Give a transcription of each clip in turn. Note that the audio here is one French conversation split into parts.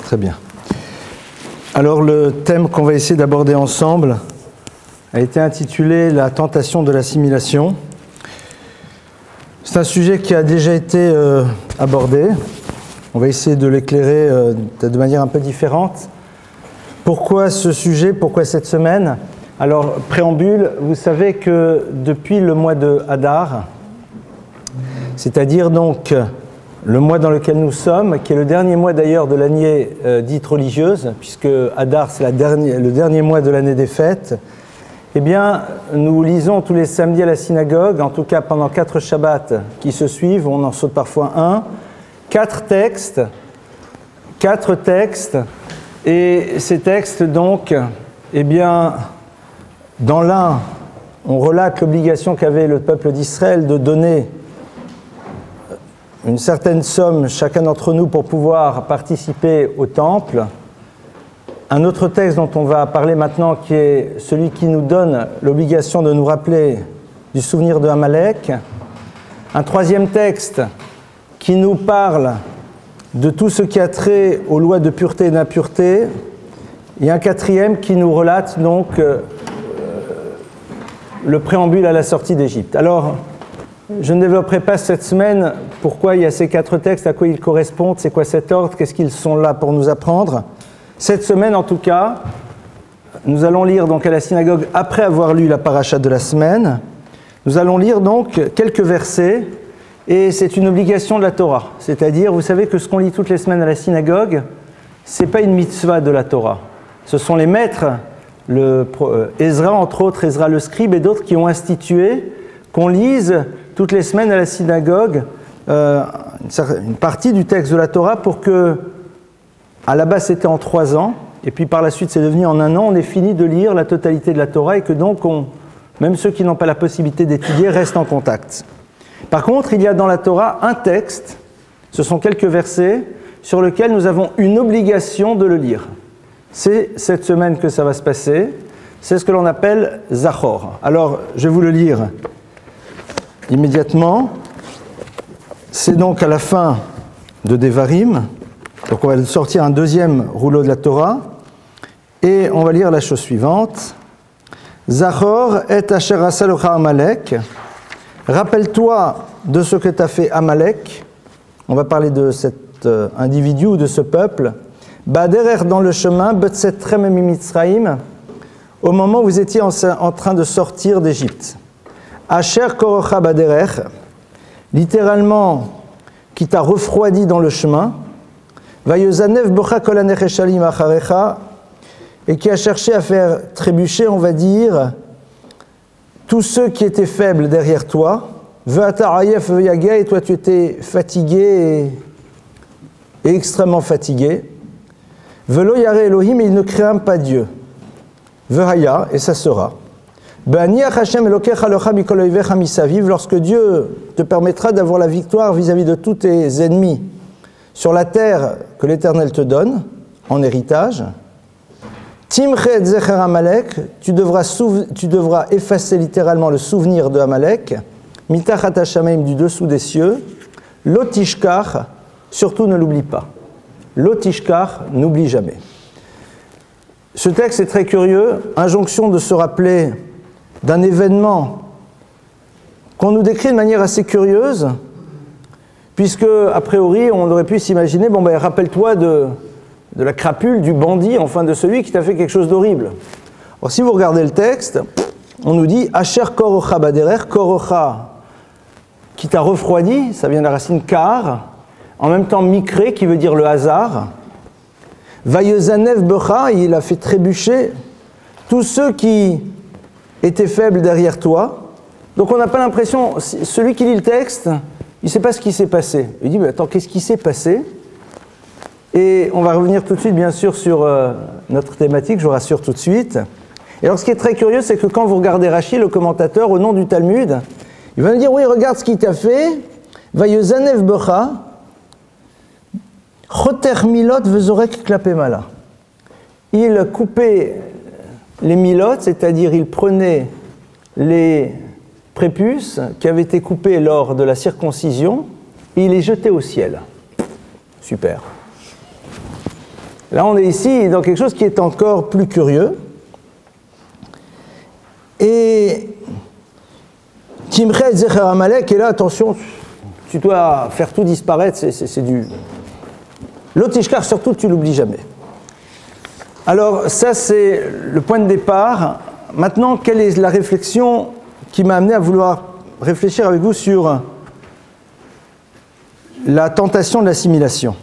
Très bien. Alors le thème qu'on va essayer d'aborder ensemble a été intitulé « La tentation de l'assimilation ». C'est un sujet qui a déjà été abordé. On va essayer de l'éclairer de manière un peu différente. Pourquoi ce sujet? Pourquoi cette semaine? Alors, préambule, vous savez que depuis le mois de Hadar, c'est-à-dire donc le mois dans lequel nous sommes, qui est le dernier mois d'ailleurs de l'année dite religieuse, puisque Hadar c'est le dernier mois de l'année des fêtes, eh bien, nous lisons tous les samedis à la synagogue, en tout cas pendant 4 Shabbats qui se suivent, on en saute parfois un, 4 textes, et ces textes donc, eh bien, dans l'un, on relate l'obligation qu'avait le peuple d'Israël de donner une certaine somme, chacun d'entre nous, pour pouvoir participer au temple. Un autre texte dont on va parler maintenant, qui est celui qui nous donne l'obligation de nous rappeler du souvenir de Amalek. Un troisième texte qui nous parle de tout ce qui a trait aux lois de pureté et d'impureté. Et un quatrième qui nous relate donc le préambule à la sortie d'Égypte. Alors, je ne développerai pas cette semaine pourquoi il y a ces 4 textes, à quoi ils correspondent, c'est quoi cet ordre, qu'est-ce qu'ils sont là pour nous apprendre. Cette semaine, en tout cas, nous allons lire donc à la synagogue, après avoir lu la paracha de la semaine, nous allons lire donc quelques versets, et c'est une obligation de la Torah. C'est-à-dire, vous savez que ce qu'on lit toutes les semaines à la synagogue, c'est pas une mitzvah de la Torah. Ce sont les maîtres, Ezra entre autres, Ezra le scribe et d'autres qui ont institué qu'on lise toutes les semaines à la synagogue une partie du texte de la Torah pour que, à la base c'était en 3 ans, et puis par la suite c'est devenu en 1 an, on ait fini de lire la totalité de la Torah et que donc même ceux qui n'ont pas la possibilité d'étudier restent en contact. Par contre, il y a dans la Torah un texte, ce sont quelques versets, sur lesquels nous avons une obligation de le lire. C'est cette semaine que ça va se passer, c'est ce que l'on appelle Zachor. Alors, je vais vous le lire immédiatement. C'est donc à la fin de Devarim, donc on va sortir un deuxième rouleau de la Torah, et on va lire la chose suivante. Zachor et asher asa lecha Amalek. Rappelle-toi de ce que t'a fait Amalek. On va parler de cet individu ou de ce peuple. Baderer dans le chemin, betsetrem mimitzraim, au moment où vous étiez en train de sortir d'Égypte. Asher korocha baderer, littéralement, qui t'a refroidi dans le chemin. Vayozanev bocha kol hanecheshalim acharecha, et qui a cherché à faire trébucher, on va dire, tous ceux qui étaient faibles derrière toi. Ve'ata ayef ve'yaga, et toi tu étais fatigué et extrêmement fatigué. Velo yare Elohim, il ne craint pas Dieu. Ve'haya, et ça sera. Be'aniach Hashem elokecha lecha mikol oivecha misaviv, lorsque Dieu te permettra d'avoir la victoire vis-à-vis de tous tes ennemis sur la terre que l'Éternel te donne en héritage. Timchet zecher Amalek, tu devras effacer littéralement le souvenir de Amalek. Mitachat hashamayim, du dessous des cieux. Lotishkar, surtout ne l'oublie pas. Lotishkar, n'oublie jamais. Ce texte est très curieux, injonction de se rappeler d'un événement qu'on nous décrit de manière assez curieuse, puisque, a priori, on aurait pu s'imaginer, rappelle-toi de la crapule, du bandit, enfin de celui qui t'a fait quelque chose d'horrible. Alors si vous regardez le texte, on nous dit « Asher korocha baderer », korocha, qui t'a refroidi, ça vient de la racine « kar », en même temps « mikré », qui veut dire le hasard. « Vayezanev becha », il a fait trébucher tous ceux qui étaient faibles derrière toi. Donc on n'a pas l'impression, celui qui lit le texte, il ne sait pas ce qui s'est passé. Il dit « Mais attends, qu'est-ce qui s'est passé ?» Et on va revenir tout de suite, bien sûr, sur notre thématique, je vous rassure tout de suite. Et alors, ce qui est très curieux, c'est que quand vous regardez Rashi, le commentateur, au nom du Talmud, il va nous dire, oui, regarde ce qu'il t'a fait, Vayezanev becha, choter milot vezorek klapemala. Il coupait les milotes, c'est-à-dire il prenait les prépuces qui avaient été coupées lors de la circoncision et il les jetait au ciel. Super. Là, on est ici dans quelque chose qui est encore plus curieux. Et Timchet Zecher Amalek, et là, attention, tu dois faire tout disparaître, c'est du... L'Otishkar, surtout, tu l'oublies jamais. Alors, ça, c'est le point de départ. Maintenant, quelle est la réflexion qui m'a amené à vouloir réfléchir avec vous sur la tentation de l'assimilation?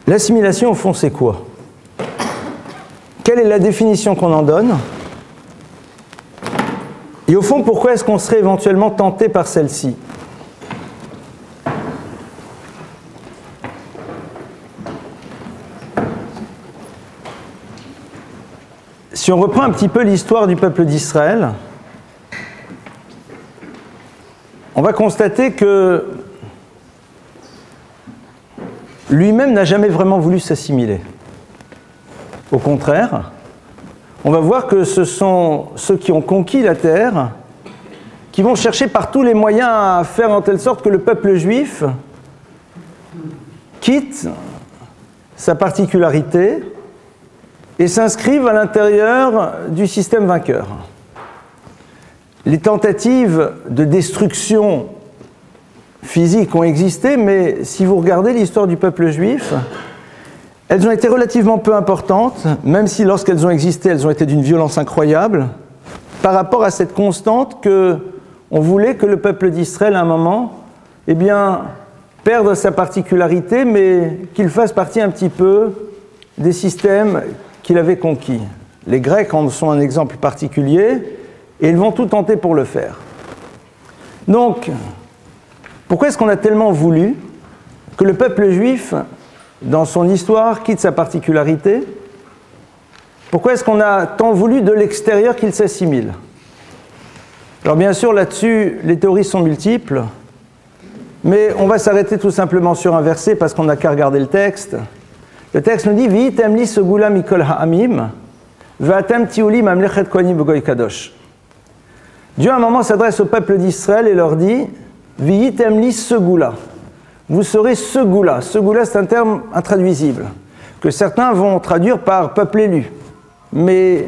L'assimilation, au fond, c'est quoi? Quelle est la définition qu'on en donne? Et au fond, pourquoi est-ce qu'on serait éventuellement tenté par celle-ci? Si on reprend un petit peu l'histoire du peuple d'Israël, on va constater que lui-même n'a jamais vraiment voulu s'assimiler. Au contraire, on va voir que ce sont ceux qui ont conquis la terre qui vont chercher par tous les moyens à faire en telle sorte que le peuple juif quitte sa particularité et s'inscrive à l'intérieur du système vainqueur. Les tentatives de destruction physique ont existé, mais si vous regardez l'histoire du peuple juif, elles ont été relativement peu importantes, même si lorsqu'elles ont existé, elles ont été d'une violence incroyable, par rapport à cette constante qu'on voulait que le peuple d'Israël, à un moment, eh bien, perde sa particularité, mais qu'il fasse partie un petit peu des systèmes qu'il avait conquis. Les Grecs en sont un exemple particulier, et ils vont tout tenter pour le faire. Donc, pourquoi est-ce qu'on a tellement voulu que le peuple juif, dans son histoire, quitte sa particularité? Pourquoi est-ce qu'on a tant voulu de l'extérieur qu'il s'assimile? Alors bien sûr, là-dessus, les théories sont multiples, mais on va s'arrêter tout simplement sur un verset parce qu'on n'a qu'à regarder le texte. Le texte nous dit « V'item li segula mikol ha'amim, v'atem tiuli mamlechet kohanim v'goy kadosh » Dieu, à un moment, s'adresse au peuple d'Israël et leur dit « V'item li segula » vous serez Segula. Segula, c'est un terme intraduisible, que certains vont traduire par peuple élu. Mais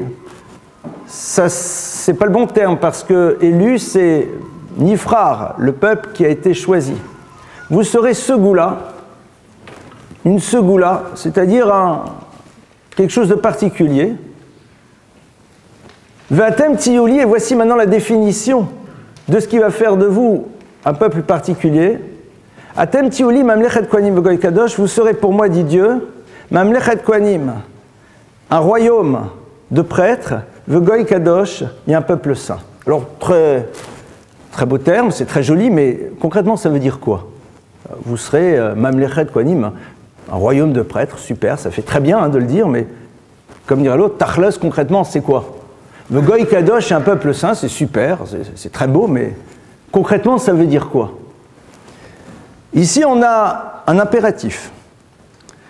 ça, c'est pas le bon terme, parce que élu, c'est Nifrar, le peuple qui a été choisi. Vous serez Segula, une Segula, c'est-à-dire quelque chose de particulier. Vatem Tiyuli, et voici maintenant la définition de ce qui va faire de vous un peuple particulier. Atem tiuli mamlechet kohanim v'goy kadosh, vous serez pour moi, dit Dieu, mamlechet kohanim, un royaume de prêtres, v'goy kadosh, il y a un peuple saint. Alors, très beau terme, c'est très joli, mais concrètement, ça veut dire quoi? Vous serez mamlechet kohanim, un royaume de prêtres, super, ça fait très bien de le dire, mais comme dirait l'autre, tachlos, concrètement, c'est quoi? V'goy kadosh, un peuple saint, c'est super, c'est très beau, mais concrètement, ça veut dire quoi? Ici, on a un impératif.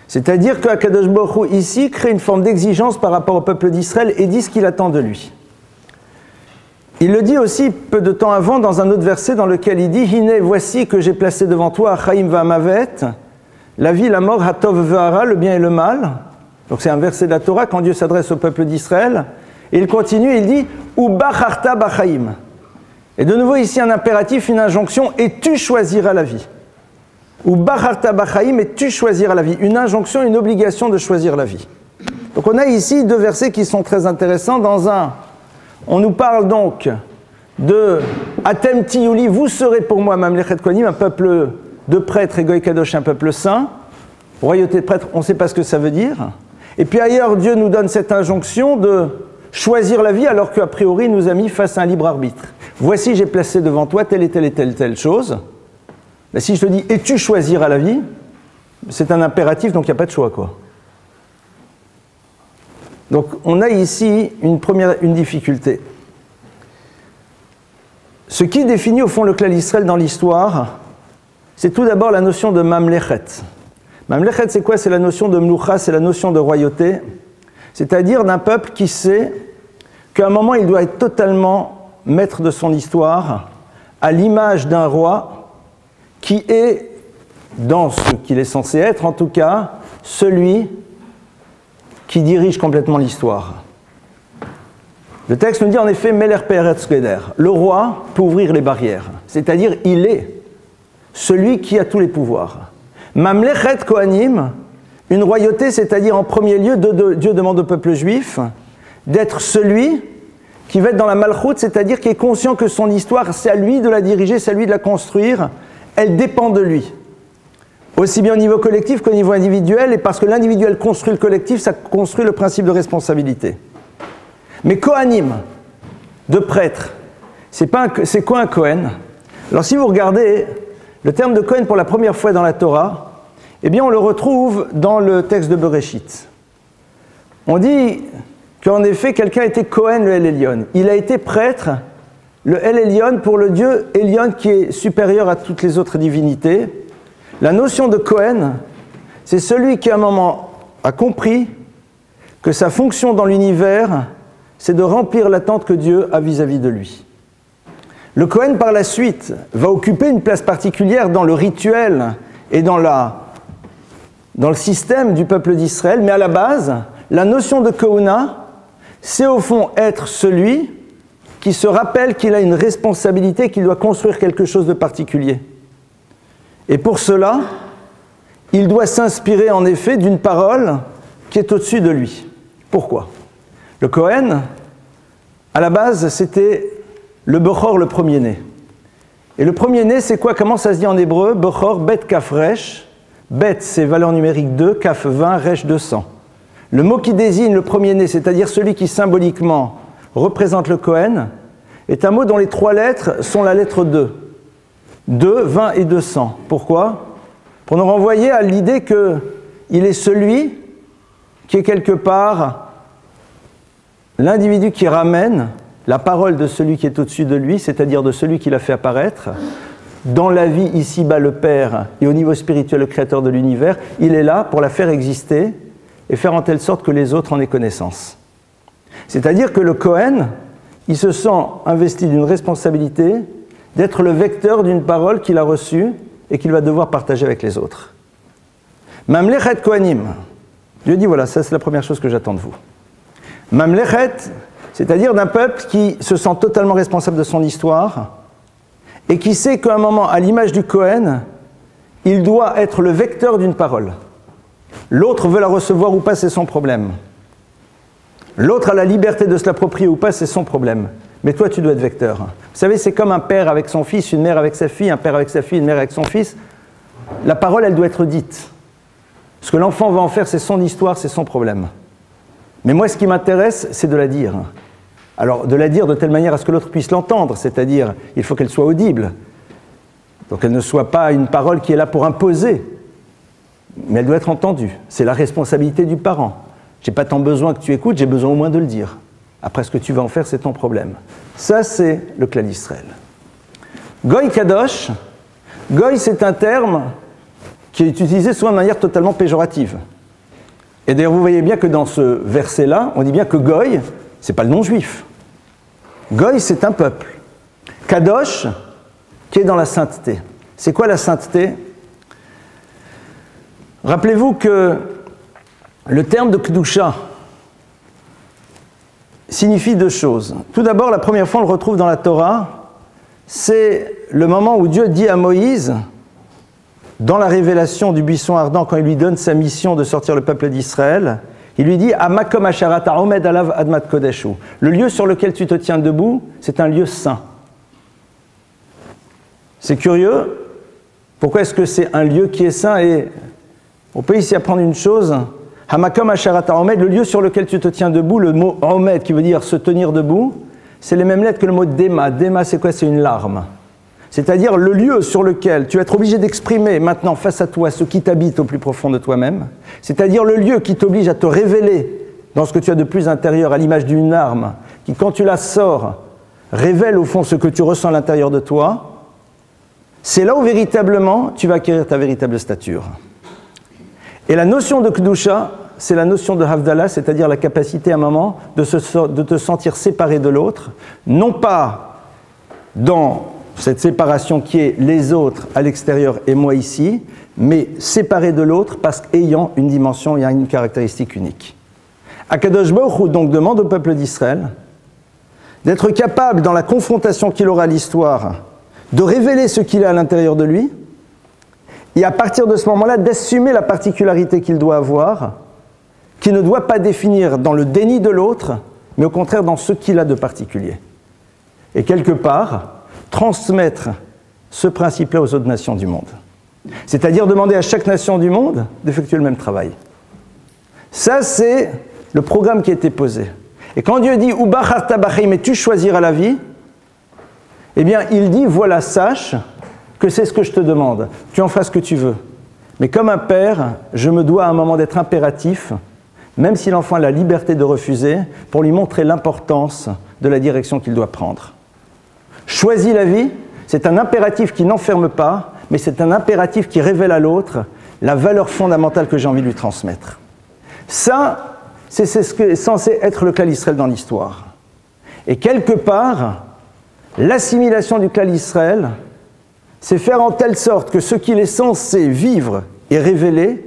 C'est-à-dire qu'Akadosh Baruch Hu, ici, crée une forme d'exigence par rapport au peuple d'Israël et dit ce qu'il attend de lui. Il le dit aussi peu de temps avant dans un autre verset dans lequel il dit « Hine, voici que j'ai placé devant toi Chaim va'amavet, la vie, la mort, hatov ve'ara, le bien et le mal. » Donc c'est un verset de la Torah quand Dieu s'adresse au peuple d'Israël. Et il continue, il dit « Ubacharta b'chaim » Et de nouveau ici un impératif, une injonction « Et tu choisiras la vie » ou Bacharta Bachaim, et tu choisiras la vie. Une injonction, une obligation de choisir la vie. Donc on a ici deux versets qui sont très intéressants. Dans un, on nous parle donc de Atem Tiyuli, vous serez pour moi Mamlechet Kohanim, un peuple de prêtres, et Goy Kadosh, un peuple saint. Royauté de prêtres, on ne sait pas ce que ça veut dire. Et puis ailleurs, Dieu nous donne cette injonction de choisir la vie, alors qu'a priori, il nous a mis face à un libre arbitre. Voici, j'ai placé devant toi telle et telle et telle, telle chose. Mais si je te dis « et tu choisiras la vie », c'est un impératif, donc il n'y a pas de choix, quoi. Donc on a ici une difficulté. Ce qui définit au fond le clan d'Israël dans l'histoire, c'est tout d'abord la notion de Mamlechet. Mamlechet, c'est quoi? C'est la notion de Mloucha, c'est la notion de royauté, c'est-à-dire d'un peuple qui sait qu'à un moment il doit être totalement maître de son histoire, à l'image d'un roi qui est dans ce qu'il est censé être, en tout cas, celui qui dirige complètement l'histoire. Le texte nous dit en effet Meler Peretz Geder, le roi peut ouvrir les barrières, c'est-à-dire il est celui qui a tous les pouvoirs. Mamlechet Kohanim, une royauté, c'est-à-dire en premier lieu, Dieu demande au peuple juif d'être celui qui va être dans la malchoute, c'est-à-dire qui est conscient que son histoire, c'est à lui de la diriger, c'est à lui de la construire, elle dépend de lui. Aussi bien au niveau collectif qu'au niveau individuel, et parce que l'individuel construit le collectif, ça construit le principe de responsabilité. Mais Kohanim, de prêtre, c'est quoi un Kohen? Alors si vous regardez le terme de Kohen pour la première fois dans la Torah, eh bien on le retrouve dans le texte de Bereshit. On dit qu'en effet quelqu'un était Kohen le El Elyon. Il a été prêtre, le El Elyon, pour le Dieu Elyon qui est supérieur à toutes les autres divinités. La notion de Kohen, c'est celui qui à un moment a compris que sa fonction dans l'univers, c'est de remplir l'attente que Dieu a vis-à-vis de lui. Le Kohen, par la suite, va occuper une place particulière dans le rituel et dans le système du peuple d'Israël, mais à la base, la notion de Kohuna, c'est au fond être celui qui se rappelle qu'il a une responsabilité, qu'il doit construire quelque chose de particulier. Et pour cela, il doit s'inspirer en effet d'une parole qui est au-dessus de lui. Pourquoi? Le Kohen, à la base, c'était le Bechor, le premier-né. Et le premier-né, c'est quoi? Comment ça se dit en hébreu? Bechor, Bet Kaf Resh. Bet, c'est valeur numérique 2, Kaf 20, Resh 200. Le mot qui désigne le premier-né, c'est-à-dire celui qui symboliquement représente le Kohen, est un mot dont les 3 lettres sont la lettre 2. 2, 20 et 200. Pourquoi? Pour nous renvoyer à l'idée qu'il est celui qui est quelque part l'individu qui ramène la parole de celui qui est au-dessus de lui, c'est-à-dire de celui qui l'a fait apparaître, dans la vie ici-bas le Père et au niveau spirituel le Créateur de l'univers. Il est là pour la faire exister et faire en telle sorte que les autres en aient connaissance. C'est-à-dire que le Kohen, il se sent investi d'une responsabilité d'être le vecteur d'une parole qu'il a reçue et qu'il va devoir partager avec les autres. Mamlechet Kohanim. Dieu dit, voilà, ça c'est la première chose que j'attends de vous. Mamlechet, c'est-à-dire d'un peuple qui se sent totalement responsable de son histoire et qui sait qu'à un moment, à l'image du Kohen, il doit être le vecteur d'une parole. L'autre veut la recevoir ou pas, c'est son problème. L'autre a la liberté de se l'approprier ou pas, c'est son problème. Mais toi, tu dois être vecteur. Vous savez, c'est comme un père avec son fils, une mère avec sa fille, un père avec sa fille, une mère avec son fils. La parole, elle doit être dite. Ce que l'enfant va en faire, c'est son histoire, c'est son problème. Mais moi, ce qui m'intéresse, c'est de la dire. Alors, de la dire de telle manière à ce que l'autre puisse l'entendre, c'est-à-dire, il faut qu'elle soit audible. Donc, elle ne soit pas une parole qui est là pour imposer, mais elle doit être entendue. C'est la responsabilité du parent. Je n'ai pas tant besoin que tu écoutes, j'ai besoin au moins de le dire. Après, ce que tu vas en faire, c'est ton problème. Ça, c'est le clan d'Israël. Goy Kadosh, Goy, c'est un terme qui est utilisé souvent de manière totalement péjorative. Et d'ailleurs, vous voyez bien que dans ce verset-là, on dit bien que Goy, ce n'est pas le nom juif. Goy, c'est un peuple. Kadosh, qui est dans la sainteté. C'est quoi la sainteté? Rappelez-vous que le terme de Kedusha signifie 2 choses. Tout d'abord, la première fois on le retrouve dans la Torah, c'est le moment où Dieu dit à Moïse, dans la révélation du buisson ardent, quand il lui donne sa mission de sortir le peuple d'Israël, il lui dit « Amakom asharata omed alav admat kodeshu » le lieu sur lequel tu te tiens debout, c'est un lieu saint. C'est curieux. Pourquoi est-ce que c'est un lieu qui est saint? Et on peut ici apprendre une chose. Hamakom asharata omed, le lieu sur lequel tu te tiens debout, le mot omed qui veut dire se tenir debout, c'est les mêmes lettres que le mot dema. Dema, c'est quoi? C'est une larme. C'est-à-dire le lieu sur lequel tu vas être obligé d'exprimer maintenant face à toi ce qui t'habite au plus profond de toi-même. C'est-à-dire le lieu qui t'oblige à te révéler dans ce que tu as de plus intérieur, à l'image d'une larme, qui quand tu la sors, révèle au fond ce que tu ressens à l'intérieur de toi. C'est là où véritablement tu vas acquérir ta véritable stature. Et la notion de Kedusha, c'est la notion de Havdalah, c'est-à-dire la capacité à un moment de te sentir séparé de l'autre, non pas dans cette séparation qui est les autres à l'extérieur et moi ici, mais séparés de l'autre parce qu'ayant une dimension et une caractéristique unique. Akadosh Baruch Hu donc demande au peuple d'Israël d'être capable, dans la confrontation qu'il aura à l'histoire, de révéler ce qu'il a à l'intérieur de lui, et à partir de ce moment-là, d'assumer la particularité qu'il doit avoir, qu'il ne doit pas définir dans le déni de l'autre, mais au contraire dans ce qu'il a de particulier. Et quelque part, transmettre ce principe-là aux autres nations du monde. C'est-à-dire demander à chaque nation du monde d'effectuer le même travail. Ça, c'est le programme qui a été posé. Et quand Dieu dit « Ubacharta bachei » mais tu choisiras la vie, eh bien, il dit « Voilà, sache que c'est ce que je te demande. Tu en feras ce que tu veux. Mais comme un père, je me dois à un moment d'être impératif, même si l'enfant a la liberté de refuser, pour lui montrer l'importance de la direction qu'il doit prendre. Choisis la vie, c'est un impératif qui n'enferme pas, mais c'est un impératif qui révèle à l'autre la valeur fondamentale que j'ai envie de lui transmettre. Ça, c'est ce qui est censé être le clan Israël dans l'histoire. Et quelque part, l'assimilation du clan Israël, c'est faire en telle sorte que ce qu'il est censé vivre et révéler,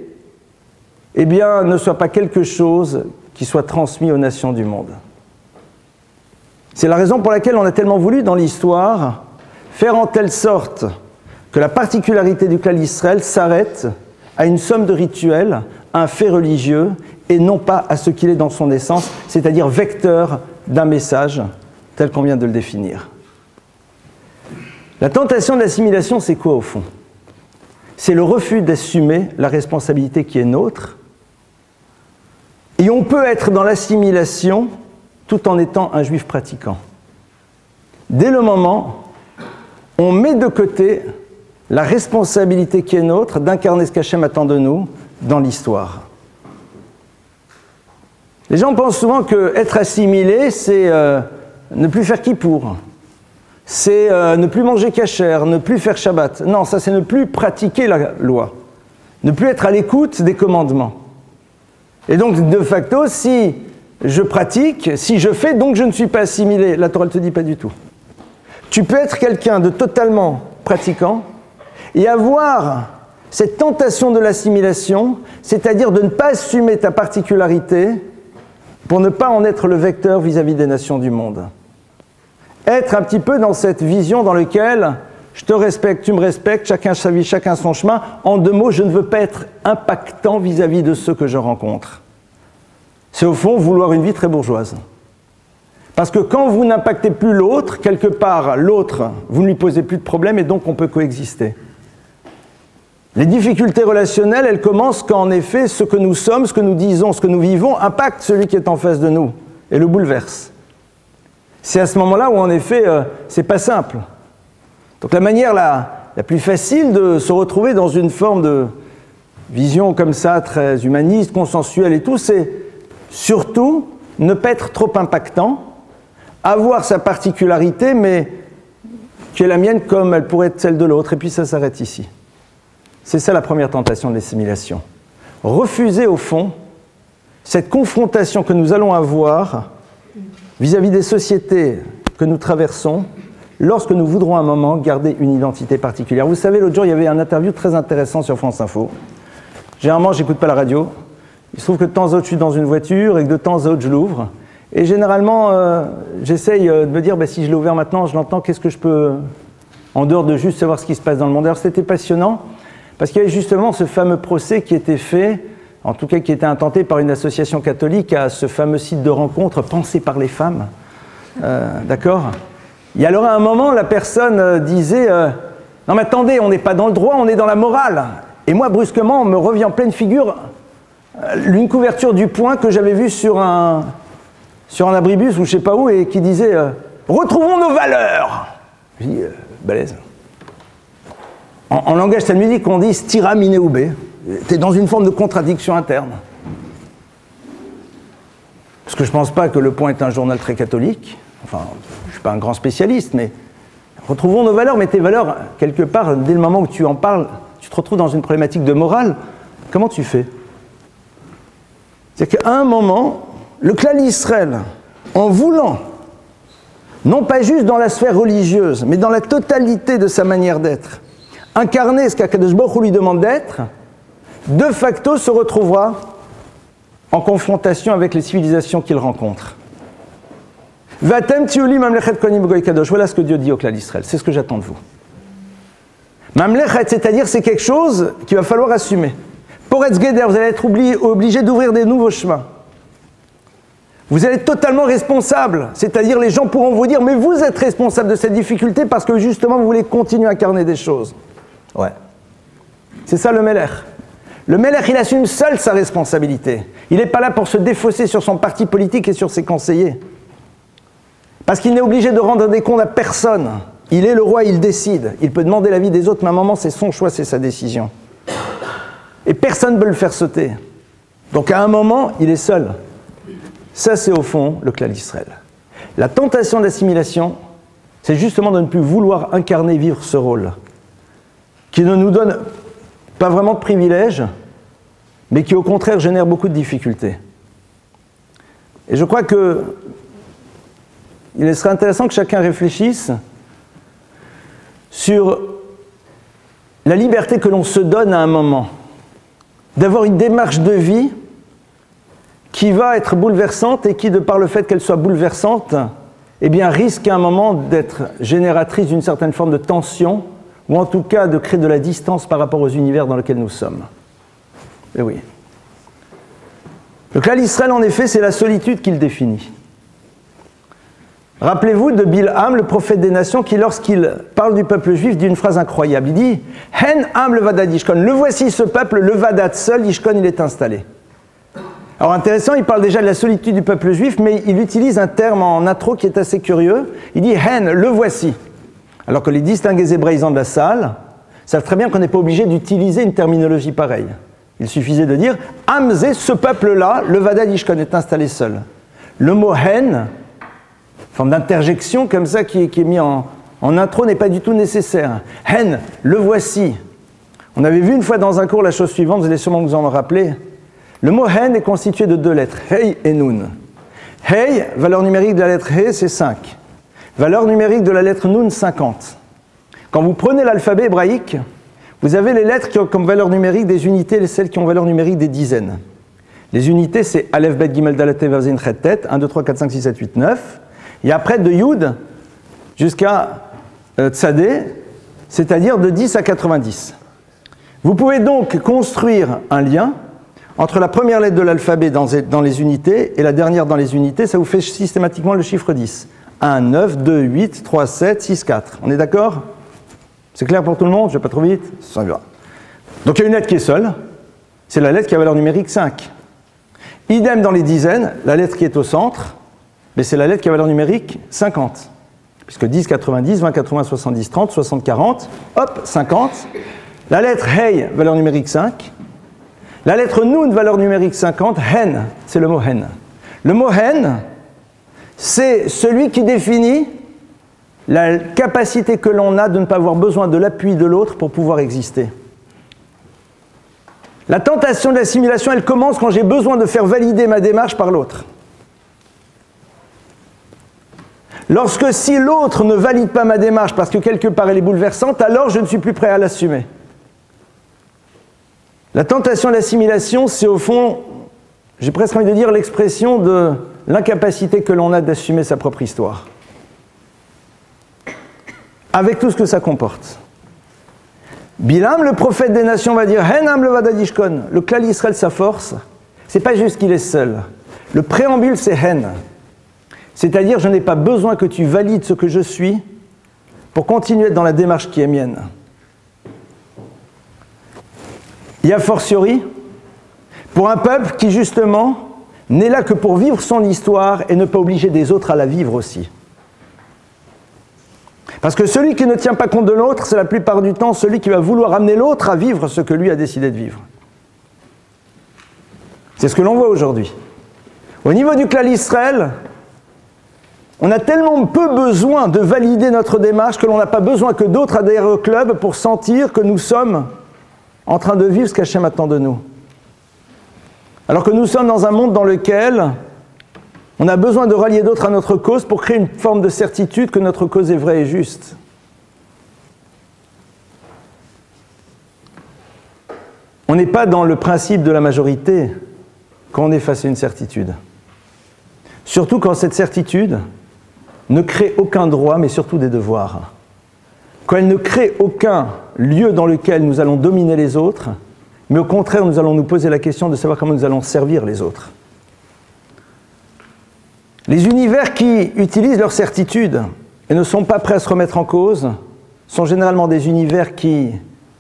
eh bien, ne soit pas quelque chose qui soit transmis aux nations du monde. C'est la raison pour laquelle on a tellement voulu, dans l'histoire, faire en telle sorte que la particularité du clan Israël s'arrête à une somme de rituels, à un fait religieux, et non pas à ce qu'il est dans son essence, c'est-à-dire vecteur d'un message, tel qu'on vient de le définir. La tentation de l'assimilation, c'est quoi au fond? C'est le refus d'assumer la responsabilité qui est nôtre. Et on peut être dans l'assimilation tout en étant un juif pratiquant. Dès le moment où on met de côté la responsabilité qui est nôtre d'incarner ce qu'Hachem attend de nous dans l'histoire. Les gens pensent souvent qu'être assimilé, c'est ne plus faire kippour. C'est ne plus manger kasher, ne plus faire Shabbat. Non, ça c'est ne plus pratiquer la loi. Ne plus être à l'écoute des commandements. Et donc, de facto, si je pratique, si je fais, donc je ne suis pas assimilé. La Torah ne te dit pas du tout. Tu peux être quelqu'un de totalement pratiquant et avoir cette tentation de l'assimilation, c'est-à-dire de ne pas assumer ta particularité pour ne pas en être le vecteur vis-à-vis des nations du monde. Être un petit peu dans cette vision dans laquelle je te respecte, tu me respectes, chacun sa vie, chacun son chemin. En deux mots, je ne veux pas être impactant vis-à-vis de ceux que je rencontre. C'est au fond vouloir une vie très bourgeoise. Parce que quand vous n'impactez plus l'autre, quelque part, l'autre, vous ne lui posez plus de problème et donc on peut coexister. Les difficultés relationnelles, elles commencent quand en effet ce que nous sommes, ce que nous disons, ce que nous vivons impacte celui qui est en face de nous et le bouleverse. C'est à ce moment-là où en effet c'est pas simple. Donc la manière la plus facile de se retrouver dans une forme de vision comme ça, très humaniste, consensuelle et tout, c'est surtout ne pas être trop impactant, avoir sa particularité, mais qui est la mienne comme elle pourrait être celle de l'autre, et puis ça s'arrête ici. C'est ça la première tentation de l'assimilation. Refuser au fond cette confrontation que nous allons avoir vis-à-vis des sociétés que nous traversons lorsque nous voudrons à un moment garder une identité particulière. Vous savez, l'autre jour, il y avait un interview très intéressant sur France Info. Généralement, je n'écoute pas la radio. Il se trouve que de temps en temps, je suis dans une voiture et que de temps en temps, je l'ouvre. Et généralement, j'essaye de me dire, si je l'ai ouvert maintenant, je l'entends, qu'est-ce que je peux, en dehors de juste savoir ce qui se passe dans le monde. Alors c'était passionnant, parce qu'il y avait justement ce fameux procès qui était fait, en tout cas qui était intenté par une association catholique à ce fameux site de rencontre pensé par les femmes. D'accord ? Et alors à un moment, la personne disait « Non mais attendez, on n'est pas dans le droit, on est dans la morale ». Et moi, brusquement, on me revient en pleine figure une couverture du Point que j'avais vue sur un abribus ou je sais pas où et qui disait « Retrouvons nos valeurs ». Je dis « Balèze ». En langage talmudique, on dit « Stira mineoubé ». Tu es dans une forme de contradiction interne. Parce que je ne pense pas que Le Point est un journal très catholique. Enfin, je ne suis pas un grand spécialiste, mais retrouvons nos valeurs. Mais tes valeurs, quelque part, dès le moment où tu en parles, tu te retrouves dans une problématique de morale. Comment tu fais? C'est qu'à un moment, le clan Israël, en voulant non pas juste dans la sphère religieuse, mais dans la totalité de sa manière d'être, incarner ce qu'Akadosh Baruch Hu lui demande d'être, de facto se retrouvera en confrontation avec les civilisations qu'il rencontre. Vatem tiuli mamlechet konim goy kadosh. Voilà ce que Dieu dit au clan d'Israël. C'est ce que j'attends de vous. Mamlechet, c'est-à-dire c'est quelque chose qu'il va falloir assumer. Poretz Geder, vous allez être obligé d'ouvrir des nouveaux chemins. Vous allez être totalement responsable. C'est-à-dire les gens pourront vous dire, mais vous êtes responsable de cette difficulté parce que justement vous voulez continuer à incarner des choses. Ouais. C'est ça le Melech. Le Melech, il assume seul sa responsabilité. Il n'est pas là pour se défausser sur son parti politique et sur ses conseillers. Parce qu'il n'est obligé de rendre des comptes à personne. Il est le roi, il décide. Il peut demander l'avis des autres, mais à un moment, c'est son choix, c'est sa décision. Et personne ne peut le faire sauter. Donc à un moment, il est seul. Ça, c'est au fond le clan d'Israël. La tentation d'assimilation, c'est justement de ne plus vouloir incarner, vivre ce rôle, qui ne nous donne pas vraiment de privilèges, mais qui au contraire génère beaucoup de difficultés. Et je crois que il serait intéressant que chacun réfléchisse sur la liberté que l'on se donne à un moment, d'avoir une démarche de vie qui va être bouleversante et qui, de par le fait qu'elle soit bouleversante, eh bien, risque à un moment d'être génératrice d'une certaine forme de tension, ou en tout cas de créer de la distance par rapport aux univers dans lesquels nous sommes. Et oui. Le clan d'Israël, en effet, c'est la solitude qu'il définit. Rappelez-vous de Bilham, le prophète des nations, qui, lorsqu'il parle du peuple juif, dit une phrase incroyable. Il dit « Hen am le vadad yishkon ». Le voici ce peuple, le vadad seul, yishkon, il est installé. Alors intéressant, il parle déjà de la solitude du peuple juif, mais il utilise un terme en intro qui est assez curieux. Il dit « Hen, le voici ». Alors que les distingués hébraïsants de la salle savent très bien qu'on n'est pas obligé d'utiliser une terminologie pareille. Il suffisait de dire « Amzé, ce peuple-là, le vadad yishkon, est installé seul ». Le mot « Hen », forme d'interjection comme ça qui est mis en intro, n'est pas du tout nécessaire. Hen, le voici. On avait vu une fois dans un cours la chose suivante, vous allez sûrement vous en rappeler. Le mot hen est constitué de deux lettres, hey et nun. Hey, valeur numérique de la lettre hey, c'est 5. Valeur numérique de la lettre nun, 50. Quand vous prenez l'alphabet hébraïque, vous avez les lettres qui ont comme valeur numérique des unités et celles qui ont valeur numérique des dizaines. Les unités, c'est Aleph, Bet, Gimel, Dalet, Te, Vav, Zin, Chet, Tet, 1, 2, 3, 4, 5, 6, 7, 8, 9. Et après, de Yud jusqu'à Tzadé, c'est-à-dire de 10 à 90. Vous pouvez donc construire un lien entre la première lettre de l'alphabet dans les unités et la dernière dans les unités. Ça vous fait systématiquement le chiffre 10. 1, 9, 2, 8, 3, 7, 6, 4. On est d'accord? C'est clair pour tout le monde? Je ne vais pas trop vite? Ça va. Donc il y a une lettre qui est seule. C'est la lettre qui a valeur numérique 5. Idem dans les dizaines, la lettre qui est au centre, mais c'est la lettre qui a valeur numérique 50. Puisque 10, 90, 20, 80, 70, 30, 60, 40, hop, 50. La lettre Hey, valeur numérique 5. La lettre Nun, valeur numérique 50. Hen, c'est le mot Hen. Le mot Hen, c'est celui qui définit la capacité que l'on a de ne pas avoir besoin de l'appui de l'autre pour pouvoir exister. La tentation de l'assimilation, elle commence quand j'ai besoin de faire valider ma démarche par l'autre. Lorsque si l'autre ne valide pas ma démarche parce que quelque part elle est bouleversante, alors je ne suis plus prêt à l'assumer. La tentation de l'assimilation, c'est au fond, j'ai presque envie de dire l'expression de l'incapacité que l'on a d'assumer sa propre histoire. Avec tout ce que ça comporte. Bilham, le prophète des nations, va dire Henam le vadad yishkon. Le klal Israël, sa force, c'est pas juste qu'il est seul. Le préambule, c'est Hen. C'est-à-dire, je n'ai pas besoin que tu valides ce que je suis pour continuer dans la démarche qui est mienne. Et a fortiori, pour un peuple qui, justement, n'est là que pour vivre son histoire et ne pas obliger des autres à la vivre aussi. Parce que celui qui ne tient pas compte de l'autre, c'est la plupart du temps celui qui va vouloir amener l'autre à vivre ce que lui a décidé de vivre. C'est ce que l'on voit aujourd'hui. Au niveau du klal Israël, on a tellement peu besoin de valider notre démarche que l'on n'a pas besoin que d'autres adhèrent au club pour sentir que nous sommes en train de vivre ce qu'Hachem attend de nous. Alors que nous sommes dans un monde dans lequel On a besoin de rallier d'autres à notre cause pour créer une forme de certitude que notre cause est vraie et juste. On n'est pas dans le principe de la majorité quand on est face à une certitude. Surtout quand cette certitude ne crée aucun droit, mais surtout des devoirs. Quand elle ne crée aucun lieu dans lequel nous allons dominer les autres, mais au contraire, nous allons nous poser la question de savoir comment nous allons servir les autres. Les univers qui utilisent leur certitude et ne sont pas prêts à se remettre en cause sont généralement des univers qui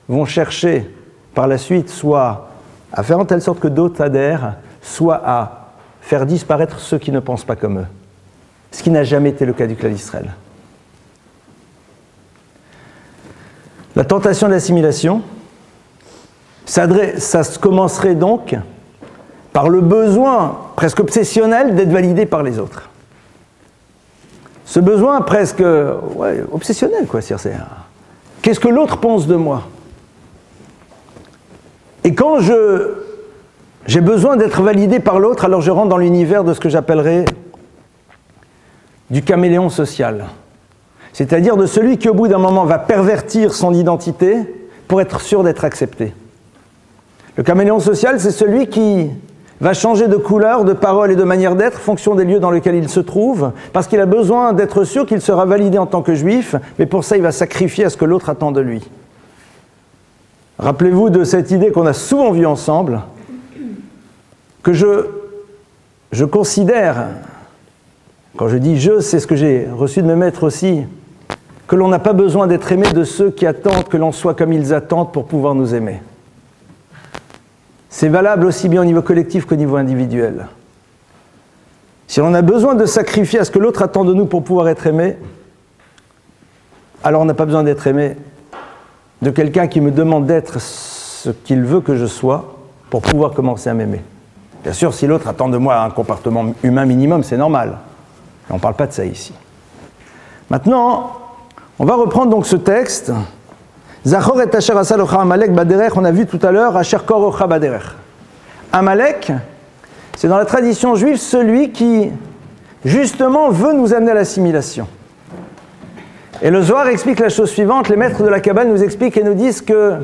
vont chercher par la suite soit à faire en telle sorte que d'autres adhèrent, soit à faire disparaître ceux qui ne pensent pas comme eux. Ce qui n'a jamais été le cas du clan d'Israël. La tentation de l'assimilation, ça commencerait donc par le besoin presque obsessionnel d'être validé par les autres. Ce besoin presque obsessionnel, quoi. C'est qu'est-ce que l'autre pense de moi? Et quand j'ai besoin d'être validé par l'autre, alors je rentre dans l'univers de ce que j'appellerais du caméléon social. C'est-à-dire de celui qui, au bout d'un moment, va pervertir son identité pour être sûr d'être accepté. Le caméléon social, c'est celui qui va changer de couleur, de parole et de manière d'être en fonction des lieux dans lesquels il se trouve, parce qu'il a besoin d'être sûr qu'il sera validé en tant que juif, mais pour ça, il va sacrifier à ce que l'autre attend de lui. Rappelez-vous de cette idée qu'on a souvent vue ensemble, que je considère, quand je dis je, c'est ce que j'ai reçu de mes maîtres aussi, que l'on n'a pas besoin d'être aimé de ceux qui attendent que l'on soit comme ils attendent pour pouvoir nous aimer. C'est valable aussi bien au niveau collectif qu'au niveau individuel. Si on a besoin de sacrifier à ce que l'autre attend de nous pour pouvoir être aimé, alors on n'a pas besoin d'être aimé de quelqu'un qui me demande d'être ce qu'il veut que je sois pour pouvoir commencer à m'aimer. Bien sûr, si l'autre attend de moi un comportement humain minimum, c'est normal. Mais on ne parle pas de ça ici. Maintenant, on va reprendre donc ce texte. Zachor et Asher Asa Locha Amalek Baderech, on a vu tout à l'heure, Asher Kor Ocha Baderech. Amalek, c'est dans la tradition juive celui qui, justement, veut nous amener à l'assimilation. Et le Zohar explique la chose suivante, les maîtres de la Kabbale nous expliquent et nous disent que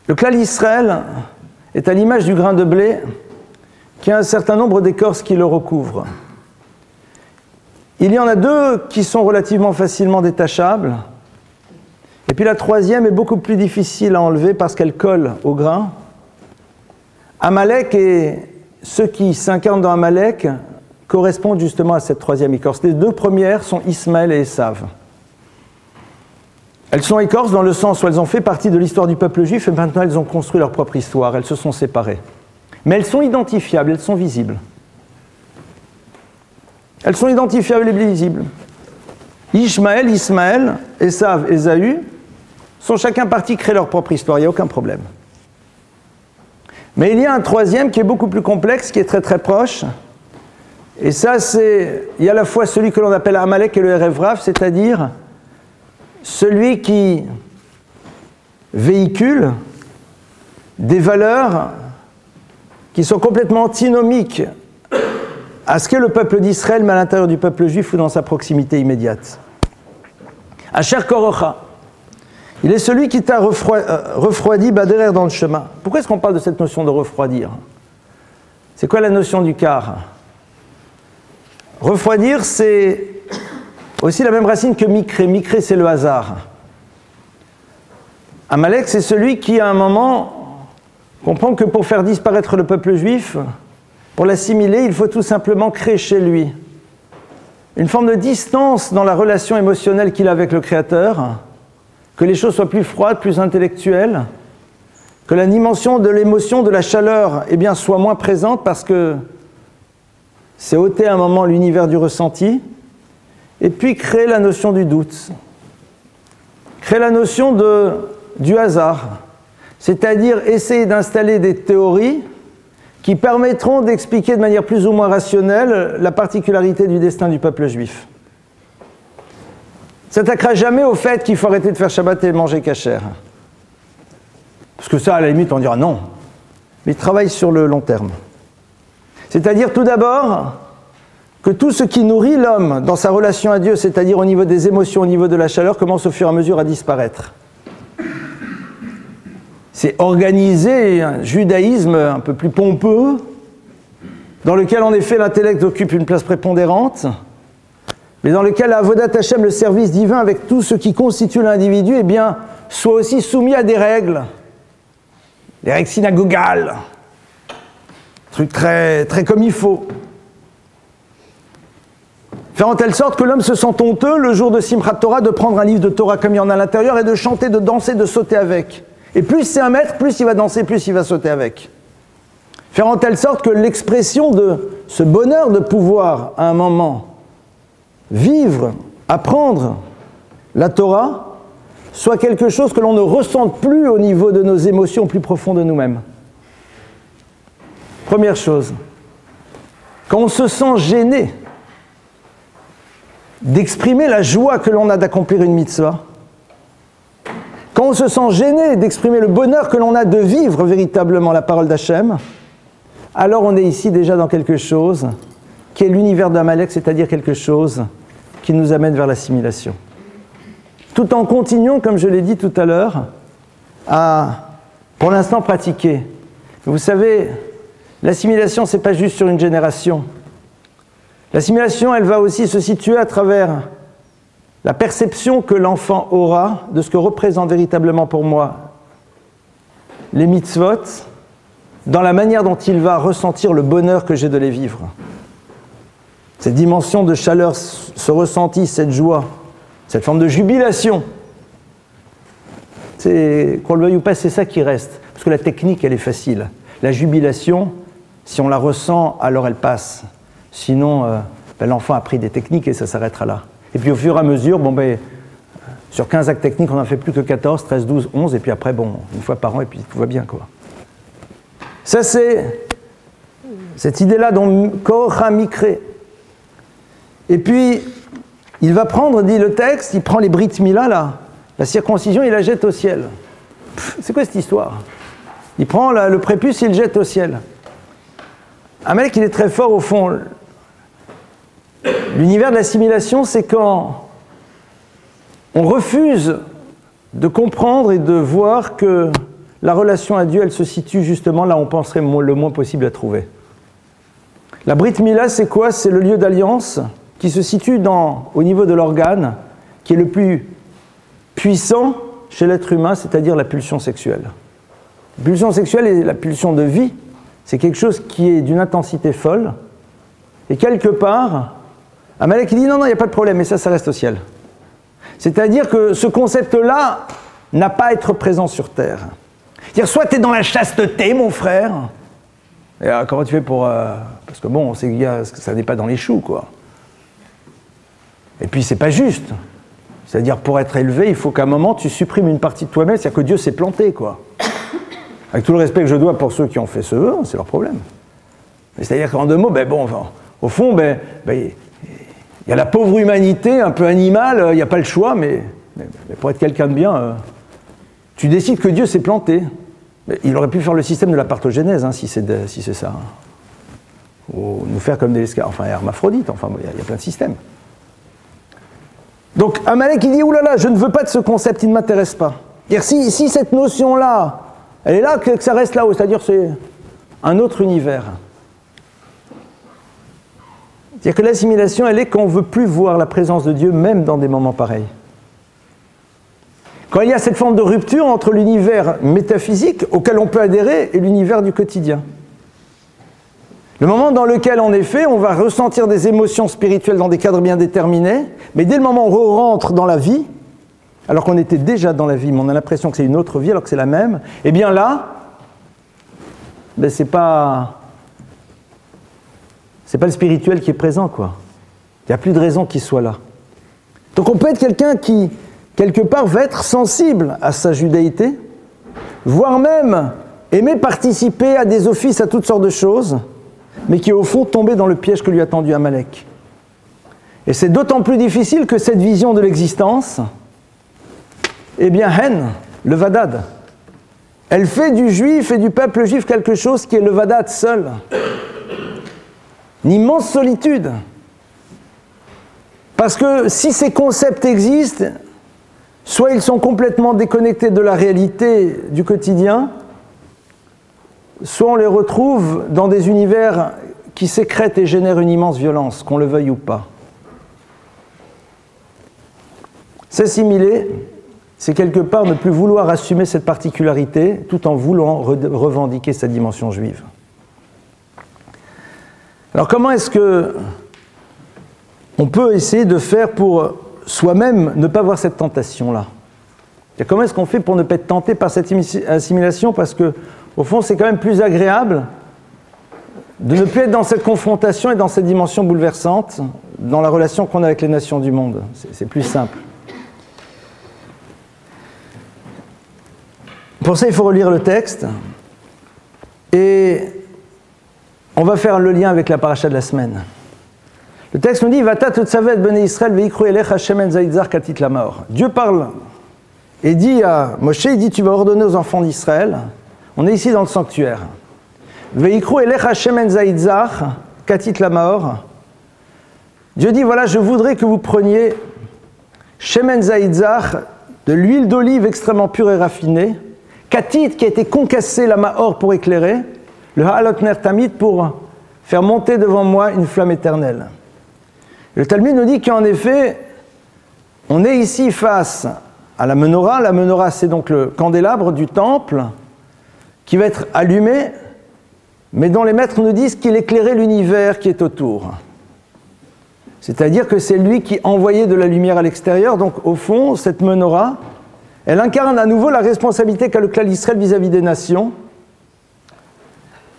le clan d'Israël est à l'image du grain de blé qui a un certain nombre d'écorces qui le recouvrent. Il y en a deux qui sont relativement facilement détachables, et puis la troisième est beaucoup plus difficile à enlever parce qu'elle colle au grain. Amalek et ceux qui s'incarnent dans Amalek correspondent justement à cette troisième écorce. Les deux premières sont Ismaël et Esav. Elles sont écorces dans le sens où elles ont fait partie de l'histoire du peuple juif et maintenant elles ont construit leur propre histoire, elles se sont séparées. Mais elles sont identifiables, elles sont visibles. Elles sont identifiables et visibles. Ishmaël, Ismaël, Esav, Ésaü sont chacun partis créer leur propre histoire, il n'y a aucun problème. Mais il y a un troisième qui est beaucoup plus complexe, qui est très très proche. Et ça, il y a à la fois celui que l'on appelle Amalek et le Erev Rav, c'est-à-dire celui qui véhicule des valeurs qui sont complètement antinomiques à ce qu'est le peuple d'Israël, mais à l'intérieur du peuple juif ou dans sa proximité immédiate. Asher Korocha, il est celui qui t'a refroidi Baderer dans le chemin. Pourquoi est-ce qu'on parle de cette notion de refroidir? C'est quoi la notion du quart? Refroidir, c'est aussi la même racine que Mikré. Mikré, c'est le hasard. Amalek, c'est celui qui, à un moment, comprend que pour faire disparaître le peuple juif, pour l'assimiler, il faut tout simplement créer chez lui une forme de distance dans la relation émotionnelle qu'il a avec le Créateur, que les choses soient plus froides, plus intellectuelles, que la dimension de l'émotion, de la chaleur, eh bien, soit moins présente parce que c'est ôter à un moment l'univers du ressenti, et puis créer la notion du doute, créer la notion du hasard, c'est-à-dire essayer d'installer des théories qui permettront d'expliquer de manière plus ou moins rationnelle la particularité du destin du peuple juif. Ne s'attaquera jamais au fait qu'il faut arrêter de faire Shabbat et manger kasher. Parce que ça, à la limite, on dira non. Mais il travaille sur le long terme. C'est-à-dire tout d'abord que tout ce qui nourrit l'homme dans sa relation à Dieu, c'est-à-dire au niveau des émotions, au niveau de la chaleur, commence au fur et à mesure à disparaître. C'est organiser un judaïsme un peu plus pompeux, dans lequel en effet l'intellect occupe une place prépondérante, mais dans lequel la Avodat Hashem, le service divin, avec tout ce qui constitue l'individu, eh bien, soit aussi soumis à des règles synagogales, truc très, très comme il faut. Faire en telle sorte que l'homme se sent honteux le jour de Simchat Torah de prendre un livre de Torah comme il y en a à l'intérieur et de chanter, de danser, de sauter avec. Et plus c'est un maître, plus il va danser, plus il va sauter avec. Faire en telle sorte que l'expression de ce bonheur de pouvoir, à un moment, vivre, apprendre la Torah, soit quelque chose que l'on ne ressente plus au niveau de nos émotions plus profondes de nous-mêmes. Première chose, quand on se sent gêné d'exprimer la joie que l'on a d'accomplir une mitzvah, quand on se sent gêné d'exprimer le bonheur que l'on a de vivre véritablement la parole d'Hachem, alors on est ici déjà dans quelque chose qui est l'univers d'Amalek, c'est-à-dire quelque chose qui nous amène vers l'assimilation. Tout en continuant, comme je l'ai dit tout à l'heure, à, pour l'instant, pratiquer. Vous savez, l'assimilation, ce n'est pas juste sur une génération. L'assimilation, elle va aussi se situer à travers la perception que l'enfant aura de ce que représente véritablement pour moi les mitzvot, dans la manière dont il va ressentir le bonheur que j'ai de les vivre. Cette dimension de chaleur, ce ressenti, cette joie, cette forme de jubilation, qu'on le veuille ou pas, c'est ça qui reste. Parce que la technique, elle est facile. La jubilation, si on la ressent, alors elle passe. Sinon, l'enfant a pris des techniques et ça s'arrêtera là. Et puis au fur et à mesure, sur 15 actes techniques, on n'en fait plus que 14, 13, 12, 11, et puis après, une fois par an, et puis tout va bien, quoi. Ça, c'est cette idée-là dont Korah Mikre. Et puis, il va prendre, dit le texte, il prend les Brit Mila, là, la circoncision, il la jette au ciel. C'est quoi cette histoire? Il prend le prépuce, il le jette au ciel. Amalek, il est très fort au fond. L'univers de l'assimilation, c'est quand on refuse de comprendre et de voir que la relation à Dieu, elle se situe justement là où on penserait le moins possible à trouver. La Brit Mila, c'est quoi? C'est le lieu d'alliance qui se situe au niveau de l'organe qui est le plus puissant chez l'être humain, c'est-à-dire la pulsion sexuelle. La pulsion sexuelle et la pulsion de vie, c'est quelque chose qui est d'une intensité folle. Et quelque part, Amalek, il dit non, il n'y a pas de problème, mais ça reste au ciel. C'est-à-dire que ce concept-là n'a pas à être présent sur Terre. C'est-à-dire, soit tu es dans la chasteté, mon frère, et comment tu fais pour... parce que on sait que ça n'est pas dans les choux, quoi. Et puis, c'est pas juste. C'est-à-dire, pour être élevé, il faut qu'à un moment, tu supprimes une partie de toi-même, c'est-à-dire que Dieu s'est planté, quoi. Avec tout le respect que je dois pour ceux qui ont fait ce vœu, c'est leur problème. C'est-à-dire qu'en deux mots, au fond, il y a la pauvre humanité, un peu animale, il n'y a pas le choix, mais pour être quelqu'un de bien, tu décides que Dieu s'est planté. Il aurait pu faire le système de la partogénèse, si c'est ça. Ou nous faire comme des hermaphrodites, il y a plein de systèmes. Donc Amalek, il dit, oulala, je ne veux pas de ce concept, il ne m'intéresse pas. Si cette notion-là, elle est là, que ça reste là-haut, c'est-à-dire c'est un autre univers. C'est-à-dire que l'assimilation, elle est quand on ne veut plus voir la présence de Dieu, même dans des moments pareils. Quand il y a cette forme de rupture entre l'univers métaphysique auquel on peut adhérer et l'univers du quotidien. Le moment dans lequel, en effet, on va ressentir des émotions spirituelles dans des cadres bien déterminés, mais dès le moment où on rentre dans la vie, alors qu'on était déjà dans la vie, mais on a l'impression que c'est une autre vie alors que c'est la même, eh bien là, c'est pas le spirituel qui est présent, quoi. Il n'y a plus de raison qu'il soit là. Donc on peut être quelqu'un qui, quelque part, va être sensible à sa judaïté, voire même aimer participer à des offices, à toutes sortes de choses, mais qui est au fond tombé dans le piège que lui a tendu Amalek. Et c'est d'autant plus difficile que cette vision de l'existence, eh bien, le vadad, elle fait du juif et du peuple juif quelque chose qui est le vadad seul. une immense solitude. Parce que si ces concepts existent, soit ils sont complètement déconnectés de la réalité du quotidien, soit on les retrouve dans des univers qui sécrètent et génèrent une immense violence, qu'on le veuille ou pas. S'assimiler, c'est quelque part ne plus vouloir assumer cette particularité tout en voulant revendiquer sa dimension juive. Alors comment est-ce que on peut essayer de faire pour soi-même ne pas avoir cette tentation-là? Et comment est-ce qu'on fait pour ne pas être tenté par cette assimilation? Parce que, au fond, c'est quand même plus agréable de ne plus être dans cette confrontation et dans cette dimension bouleversante dans la relation qu'on a avec les nations du monde. C'est plus simple. Pour ça, il faut relire le texte. Et on va faire le lien avec la paracha de la semaine. Le texte nous dit Vata tutsavet bnei Israël veikru elecha shemen zaitzar katit lamaor. Dieu parle et dit à Moshe, il dit tu vas ordonner aux enfants d'Israël, on est ici dans le sanctuaire. Veikru elecha shemen zaitzar katit lamaor. Dieu dit voilà, je voudrais que vous preniez shemen zaitzar, de l'huile d'olive extrêmement pure et raffinée, katit qui a été concassé la maor pour éclairer, le ha'alot ner tamid pour faire monter devant moi une flamme éternelle. Le Talmud nous dit qu'en effet, on est ici face à la menorah. La menorah, c'est donc le candélabre du temple qui va être allumé, mais dont les maîtres nous disent qu'il éclairait l'univers qui est autour. C'est-à-dire que c'est lui qui envoyait de la lumière à l'extérieur. Donc au fond, cette menorah, elle incarne à nouveau la responsabilité qu'a le clan d'Israël vis-à-vis des nations.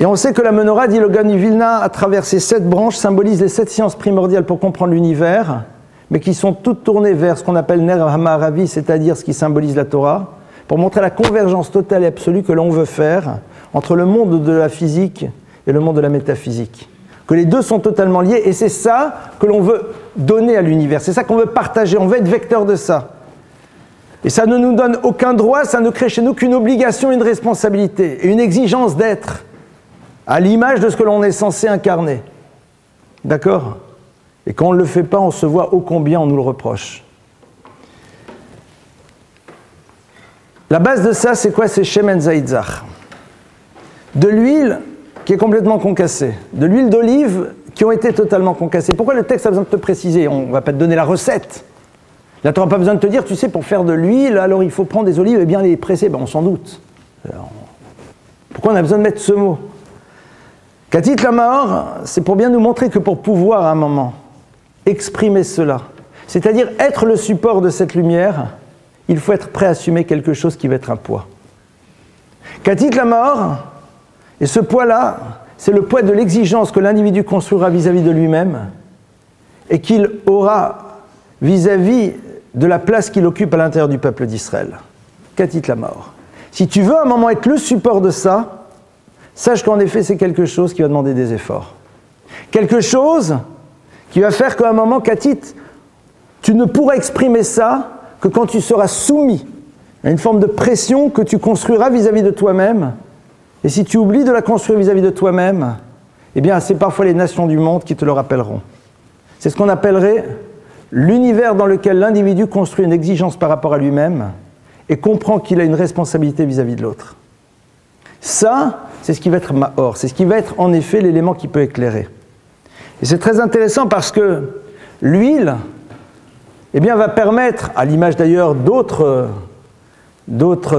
Et on sait que la menorah, dit le Gaon du Vilna, à travers ses 7 branches, symbolise les 7 sciences primordiales pour comprendre l'univers, mais qui sont toutes tournées vers ce qu'on appelle Ner HaMa'aravi, c'est-à-dire ce qui symbolise la Torah, pour montrer la convergence totale et absolue que l'on veut faire entre le monde de la physique et le monde de la métaphysique. Que les deux sont totalement liés, et c'est ça que l'on veut donner à l'univers, c'est ça qu'on veut partager, on veut être vecteur de ça. Et ça ne nous donne aucun droit, ça ne crée chez nous qu'une obligation, une responsabilité, et une exigence d'être à l'image de ce que l'on est censé incarner. D'accord? Et quand on ne le fait pas, on se voit ô combien on nous le reproche. La base de ça, c'est quoi? C'est shemen zaitzar. De l'huile qui est complètement concassée. De l'huile d'olive qui ont été totalement concassées. Pourquoi le texte a besoin de te préciser? On ne va pas te donner la recette. Là, tu n'auras pas besoin de te dire, tu sais, pour faire de l'huile, alors il faut prendre des olives et bien les presser. Ben, on s'en doute. Alors, pourquoi on a besoin de mettre ce mot? Katit lamaor, c'est pour bien nous montrer que pour pouvoir à un moment exprimer cela, c'est-à-dire être le support de cette lumière, il faut être prêt à assumer quelque chose qui va être un poids. Katit lamaor, et ce poids-là, c'est le poids de l'exigence que l'individu construira vis-à-vis de lui-même et qu'il aura vis-à-vis de la place qu'il occupe à l'intérieur du peuple d'Israël. Katit lamaor. Si tu veux à un moment être le support de ça, sache qu'en effet, c'est quelque chose qui va demander des efforts. Quelque chose qui va faire qu'à un moment, Katit, tu ne pourras exprimer ça que quand tu seras soumis à une forme de pression que tu construiras vis-à-vis de toi-même. Et si tu oublies de la construire vis-à-vis de toi-même, eh bien, c'est parfois les nations du monde qui te le rappelleront. C'est ce qu'on appellerait l'univers dans lequel l'individu construit une exigence par rapport à lui-même et comprend qu'il a une responsabilité vis-à-vis de l'autre. Ça, c'est ce qui va être Maor, c'est ce qui va être en effet l'élément qui peut éclairer. Et c'est très intéressant parce que l'huile, eh bien, va permettre, à l'image d'ailleurs d'autres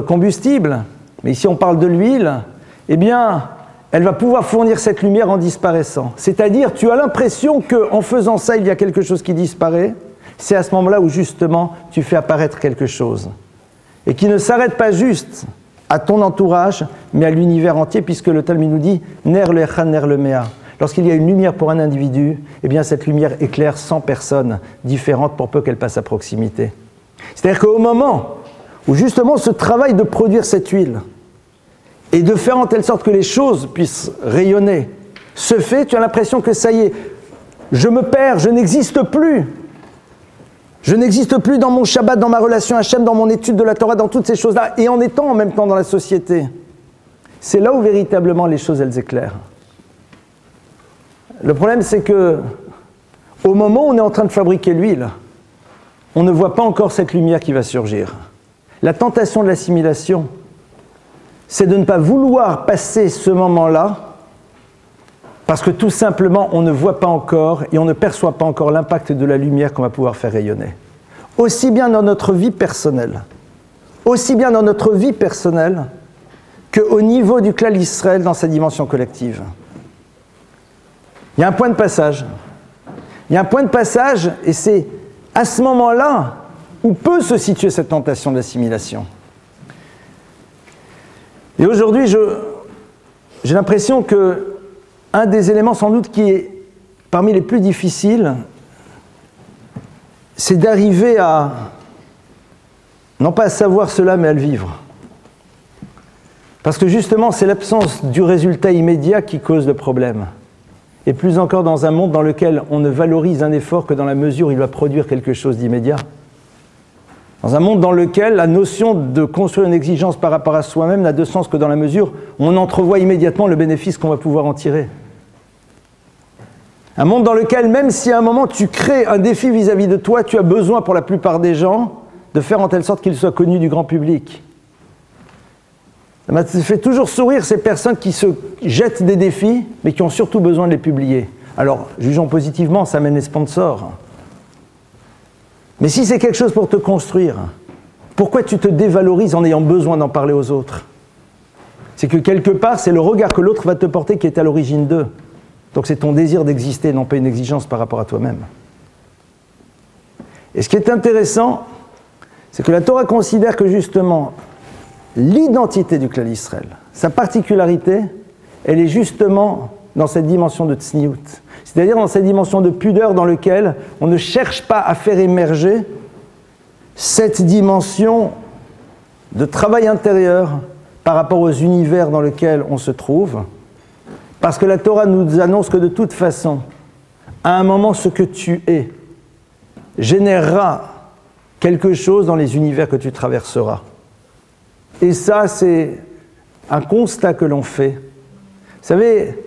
combustibles, mais ici on parle de l'huile, eh bien, elle va pouvoir fournir cette lumière en disparaissant. C'est-à-dire, tu as l'impression qu'en faisant ça, il y a quelque chose qui disparaît, c'est à ce moment-là où justement tu fais apparaître quelque chose. Et qui ne s'arrête pas juste à ton entourage, mais à l'univers entier, puisque le Talmud nous dit « Ner le echan, ner le mea ». Lorsqu'il y a une lumière pour un individu, eh bien cette lumière éclaire 100 personnes différentes pour peu qu'elles passent à proximité. C'est-à-dire qu'au moment où justement ce travail de produire cette huile et de faire en telle sorte que les choses puissent rayonner se fait, tu as l'impression que ça y est, je me perds, je n'existe plus. Je n'existe plus dans mon Shabbat, dans ma relation à Hachem, dans mon étude de la Torah, dans toutes ces choses-là, et en étant en même temps dans la société. C'est là où véritablement les choses, elles éclairent. Le problème, c'est que au moment où on est en train de fabriquer l'huile, on ne voit pas encore cette lumière qui va surgir. La tentation de l'assimilation, c'est de ne pas vouloir passer ce moment-là parce que tout simplement, on ne voit pas encore et on ne perçoit pas encore l'impact de la lumière qu'on va pouvoir faire rayonner. Aussi bien dans notre vie personnelle, qu'au niveau du clan Israël dans sa dimension collective. Il y a un point de passage. Et c'est à ce moment-là où peut se situer cette tentation de l'assimilation. Et aujourd'hui, j'ai l'impression que un des éléments sans doute qui est parmi les plus difficiles, c'est d'arriver à, non pas à savoir cela, mais à le vivre. Parce que justement, c'est l'absence du résultat immédiat qui cause le problème. Et plus encore dans un monde dans lequel on ne valorise un effort que dans la mesure où il va produire quelque chose d'immédiat. Dans un monde dans lequel la notion de construire une exigence par rapport à soi-même n'a de sens que dans la mesure où on entrevoit immédiatement le bénéfice qu'on va pouvoir en tirer. Un monde dans lequel, même si à un moment tu crées un défi vis-à-vis de toi, tu as besoin pour la plupart des gens de faire en telle sorte qu'il soit connu du grand public. Ça m'a fait toujours sourire ces personnes qui se jettent des défis, mais qui ont surtout besoin de les publier. Alors, jugeons positivement, ça mène les sponsors. Mais si c'est quelque chose pour te construire, pourquoi tu te dévalorises en ayant besoin d'en parler aux autres? C'est que quelque part, c'est le regard que l'autre va te porter qui est à l'origine d'eux. Donc c'est ton désir d'exister, non pas une exigence par rapport à toi-même. Et ce qui est intéressant, c'est que la Torah considère que justement, l'identité du clan Israël, sa particularité, elle est justement dans cette dimension de tsniout, c'est-à-dire dans cette dimension de pudeur dans laquelle on ne cherche pas à faire émerger cette dimension de travail intérieur par rapport aux univers dans lesquels on se trouve, parce que la Torah nous annonce que de toute façon, à un moment, ce que tu es générera quelque chose dans les univers que tu traverseras. Et ça, c'est un constat que l'on fait. Vous savez,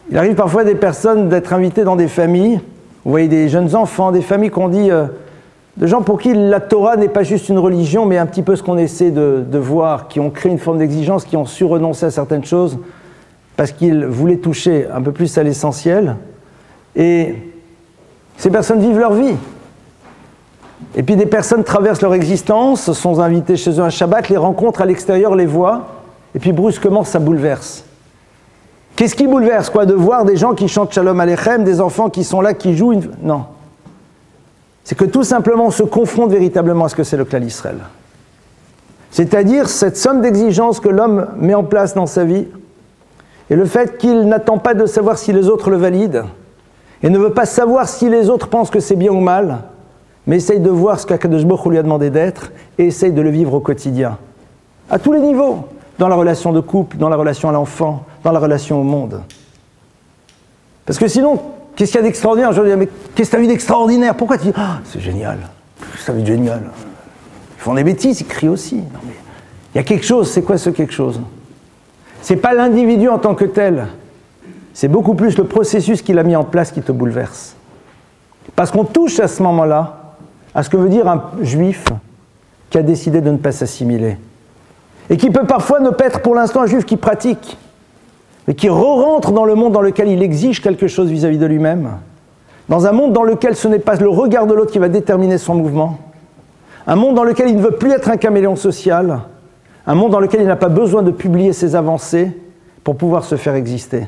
il arrive parfois à des personnes d'être invitées dans des familles, vous voyez des jeunes enfants, des familles qu'on dit, de gens pour qui la Torah n'est pas juste une religion, mais un petit peu ce qu'on essaie de voir, qui ont créé une forme d'exigence, qui ont su renoncer à certaines choses, parce qu'ils voulaient toucher un peu plus à l'essentiel. Et ces personnes vivent leur vie. Et puis des personnes traversent leur existence, sont invitées chez eux un Shabbat, les rencontrent à l'extérieur, les voient, et puis brusquement ça bouleverse. Qu'est-ce qui bouleverse, quoi? De voir des gens qui chantent Shalom Aleichem, des enfants qui sont là, qui jouent Non. C'est que tout simplement on se confronte véritablement à ce que c'est le clan Israël. C'est-à-dire cette somme d'exigences que l'homme met en place dans sa vie, et le fait qu'il n'attend pas de savoir si les autres le valident, et ne veut pas savoir si les autres pensent que c'est bien ou mal, mais essaye de voir ce qu'Akadosh Baruch Hu lui a demandé d'être, et essaye de le vivre au quotidien. À tous les niveaux, dans la relation de couple, dans la relation à l'enfant, dans la relation au monde. Parce que sinon, qu'est-ce qu'il y a d'extraordinaire? Je vais dire, mais qu'est-ce que tu as vu d'extraordinaire? Pourquoi tu dis, ah, c'est génial, qu'est-ce que tu as vu de génial? Ils font des bêtises, ils crient aussi. Non, mais il y a quelque chose, c'est quoi ce quelque chose? C'est pas l'individu en tant que tel, c'est beaucoup plus le processus qu'il a mis en place qui te bouleverse. Parce qu'on touche à ce moment-là à ce que veut dire un juif qui a décidé de ne pas s'assimiler. Et qui peut parfois ne pas être pour l'instant un juif qui pratique, mais qui re-rentre dans le monde dans lequel il exige quelque chose vis-à-vis de lui-même, dans un monde dans lequel ce n'est pas le regard de l'autre qui va déterminer son mouvement, un monde dans lequel il ne veut plus être un caméléon social, un monde dans lequel il n'a pas besoin de publier ses avancées pour pouvoir se faire exister.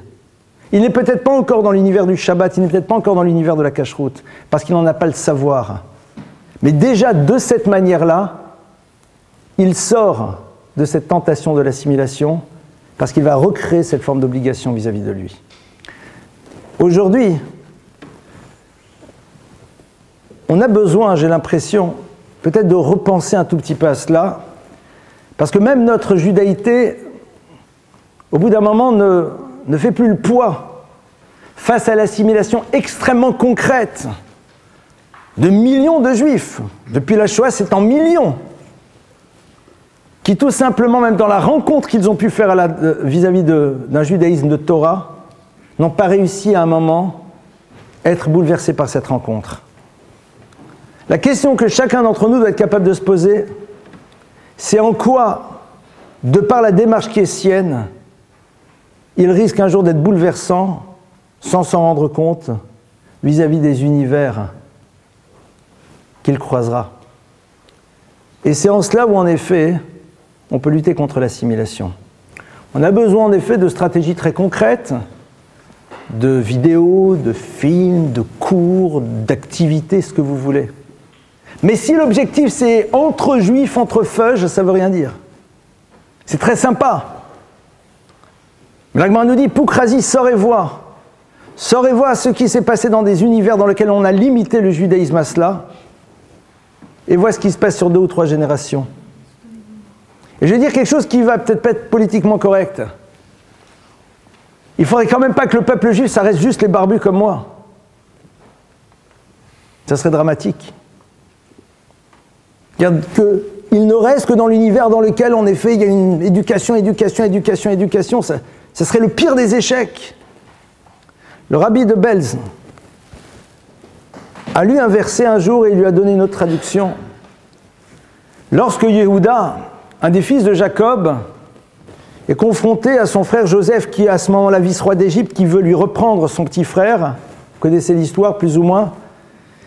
Il n'est peut-être pas encore dans l'univers du Shabbat, il n'est peut-être pas encore dans l'univers de la cacheroute, parce qu'il n'en a pas le savoir. Mais déjà, de cette manière-là, il sort de cette tentation de l'assimilation, parce qu'il va recréer cette forme d'obligation vis-à-vis de lui. Aujourd'hui, on a besoin, j'ai l'impression, peut-être de repenser un tout petit peu à cela, parce que même notre judaïté, au bout d'un moment, ne fait plus le poids face à l'assimilation extrêmement concrète de millions de juifs. Depuis la Shoah, c'est en millions qui tout simplement, même dans la rencontre qu'ils ont pu faire vis-à-vis d'un judaïsme de Torah, n'ont pas réussi à un moment à être bouleversés par cette rencontre. La question que chacun d'entre nous doit être capable de se poser, c'est en quoi, de par la démarche qui est sienne, il risque un jour d'être bouleversant, sans s'en rendre compte, vis-à-vis des univers qu'il croisera. Et c'est en cela où, en effet, on peut lutter contre l'assimilation. On a besoin, en effet, de stratégies très concrètes, de vidéos, de films, de cours, d'activités, ce que vous voulez. Mais si l'objectif c'est entre juifs, entre feuges, ça ne veut rien dire. C'est très sympa. Mais la Gemara nous dit, Poukrasi, sors et vois. Sors et vois ce qui s'est passé dans des univers dans lesquels on a limité le judaïsme à cela, et vois ce qui se passe sur 2 ou 3 générations. Et je vais dire quelque chose qui va peut-être pas être politiquement correct. Il faudrait quand même pas que le peuple juif, ça reste juste les barbus comme moi. Ça serait dramatique. Regarde qu'il ne reste que dans l'univers dans lequel, en effet, il y a une éducation. Ça serait le pire des échecs. Le rabbi de Belz a lu un verset un jour et il lui a donné une autre traduction. Lorsque Yehuda, un des fils de Jacob, est confronté à son frère Joseph, qui est à ce moment-là vice-roi d'Égypte, qui veut lui reprendre son petit frère, vous connaissez l'histoire plus ou moins,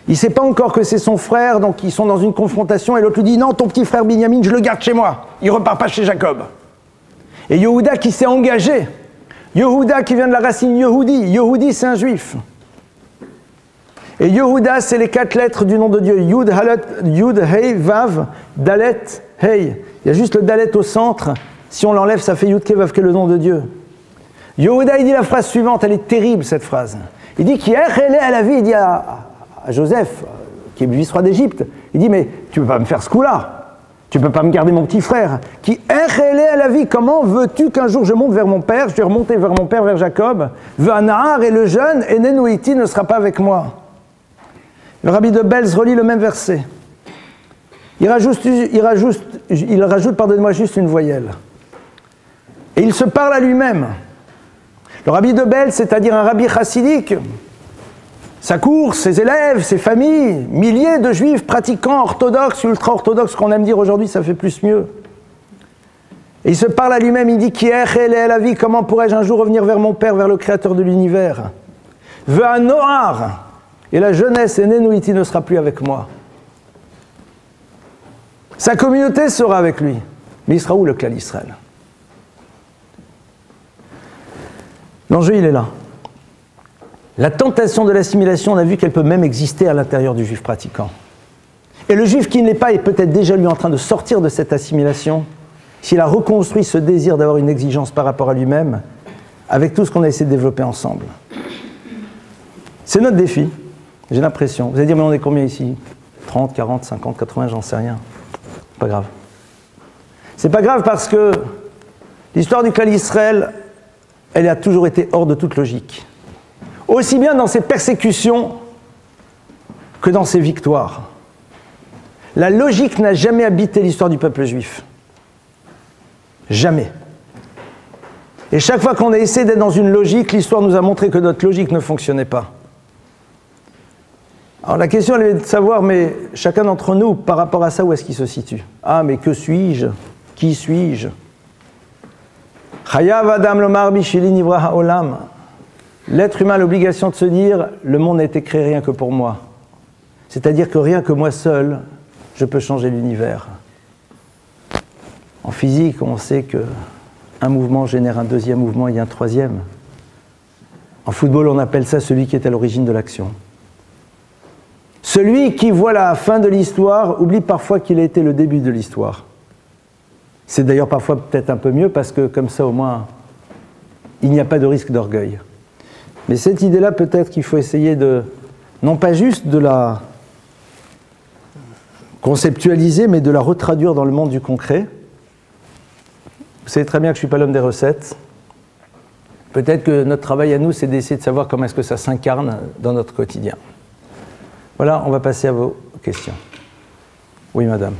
il ne sait pas encore que c'est son frère, donc ils sont dans une confrontation, et l'autre lui dit « Non, ton petit frère Binyamin, je le garde chez moi, il ne repart pas chez Jacob. » Et Yehuda qui s'est engagé, Yehuda qui vient de la racine Yehudi, Yehudi c'est un juif. Et Yehuda, c'est les 4 lettres du nom de Dieu, Yud, Hei, Vav, Dalet, Hei. Il y a juste le Dalet au centre, si on l'enlève, ça fait Yud, Ke, Vav, Ke, le nom de Dieu. Yehuda, il dit la phrase suivante, elle est terrible cette phrase. Il dit qu'il à la vie, il dit à Joseph, qui est vice-roi d'Égypte, il dit, mais tu ne peux pas me faire ce coup-là. Tu ne peux pas me garder mon petit frère. Qui à la vie, comment veux-tu qu'un jour je monte vers mon père, je vais remonter vers mon père, vers Jacob, Ve'anahar et le jeune, et Nenouiti ne sera pas avec moi. Le rabbi de Belz relit le même verset. Il rajoute, pardonnez-moi, juste une voyelle. Et il se parle à lui-même. Le rabbi de Belz, c'est-à-dire un rabbi chassidique, sa cour, ses élèves, ses familles, milliers de juifs pratiquants, orthodoxes, ultra-orthodoxes, qu'on aime dire aujourd'hui, ça fait plus mieux. Et il se parle à lui-même, il dit « la vie, comment pourrais-je un jour revenir vers mon père, vers le créateur de l'univers ? Ve'an nohar, et la jeunesse et Nenouiti ne sera plus avec moi. » Sa communauté sera avec lui. Mais il sera où le clan d'Israël ? L'enjeu, il est là. La tentation de l'assimilation, on a vu qu'elle peut même exister à l'intérieur du juif pratiquant. Et le juif qui ne l'est pas est peut-être déjà lui en train de sortir de cette assimilation, s'il a reconstruit ce désir d'avoir une exigence par rapport à lui-même, avec tout ce qu'on a essayé de développer ensemble. C'est notre défi, j'ai l'impression. Vous allez dire, mais on est combien ici ? 30, 40, 50, 80, j'en sais rien. Pas grave. C'est pas grave parce que l'histoire du clan d'Israël, elle a toujours été hors de toute logique. Aussi bien dans ses persécutions que dans ses victoires. La logique n'a jamais habité l'histoire du peuple juif. Jamais. Et chaque fois qu'on a essayé d'être dans une logique, l'histoire nous a montré que notre logique ne fonctionnait pas. Alors la question elle est de savoir, mais chacun d'entre nous, par rapport à ça, où est-ce qu'il se situe ? Ah, mais que suis-je ? Qui suis-je ? Chayav Adam lomar bishvili nivra ha'olam. L'être humain a l'obligation de se dire « le monde n'a été créé rien que pour moi ». C'est-à-dire que rien que moi seul, je peux changer l'univers. En physique, on sait qu'un mouvement génère un deuxième mouvement et un troisième. En football, on appelle ça celui qui est à l'origine de l'action. Celui qui voit la fin de l'histoire oublie parfois qu'il a été le début de l'histoire. C'est d'ailleurs parfois peut-être un peu mieux parce que comme ça au moins, il n'y a pas de risque d'orgueil. Mais cette idée-là, peut-être qu'il faut essayer de, non pas juste de la conceptualiser, mais de la retraduire dans le monde du concret. Vous savez très bien que je ne suis pas l'homme des recettes. Peut-être que notre travail à nous, c'est d'essayer de savoir comment est-ce que ça s'incarne dans notre quotidien. Voilà, on va passer à vos questions. Oui, madame.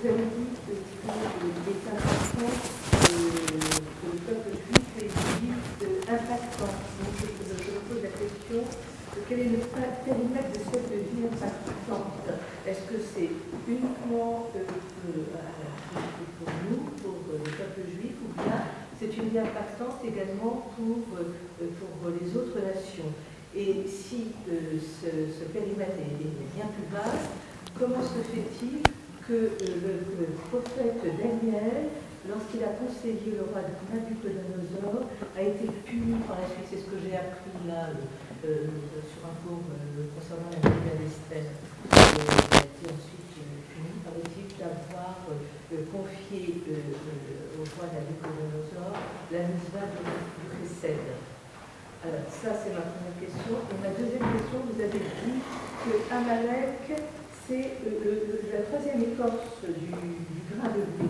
Vous avez dit que l'État français, que le peuple périmètre de cette vie impactante, est-ce que c'est uniquement pour nous, pour le peuple juif, ou bien c'est une vie impactante également pour les autres nations? Et si ce périmètre est bien plus vaste, comment se fait-il que le prophète Daniel, lorsqu'il a conseillé le roi Nabuchodonosor, a été puni par la suite? C'est ce que j'ai appris là sur un cours concernant la Bible d'Esther. Il a été ensuite puni, paraît-il, d'avoir confié au roi Nabuchodonosor la mitzvah du Chesed. Alors, ça, c'est ma première question. Et ma deuxième question, vous avez dit que Amalek, c'est la troisième écorce du grain de blé,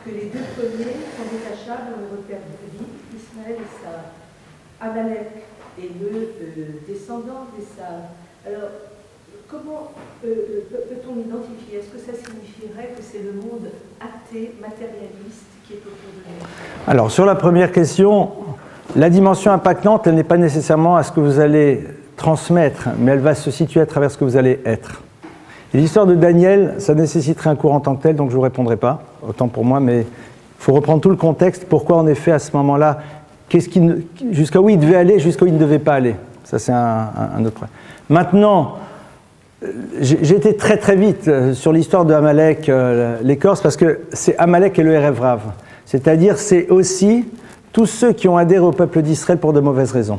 que les deux premiers sont détachables dans le repère de vie, Ismaël et Sarah. Amalek est le descendant d'Ésav. Alors, comment peut-on identifier? Est-ce que ça signifierait que c'est le monde athée, matérialiste qui est autour de nous? Alors, sur la première question, la dimension impactante, elle n'est pas nécessairement à ce que vous allez transmettre, mais elle va se situer à travers ce que vous allez être. Et l'histoire de Daniel, ça nécessiterait un cours en tant que tel, donc je ne vous répondrai pas, autant pour moi, mais il faut reprendre tout le contexte, pourquoi en effet à ce moment-là, jusqu'à où il devait aller, jusqu'à où il ne devait pas aller. Ça, c'est un autre problème. Maintenant, j'ai été très très vite sur l'histoire de Amalek, l'écorce, parce que c'est Amalek et le Erev Rav. C'est-à-dire, c'est aussi tous ceux qui ont adhéré au peuple d'Israël pour de mauvaises raisons.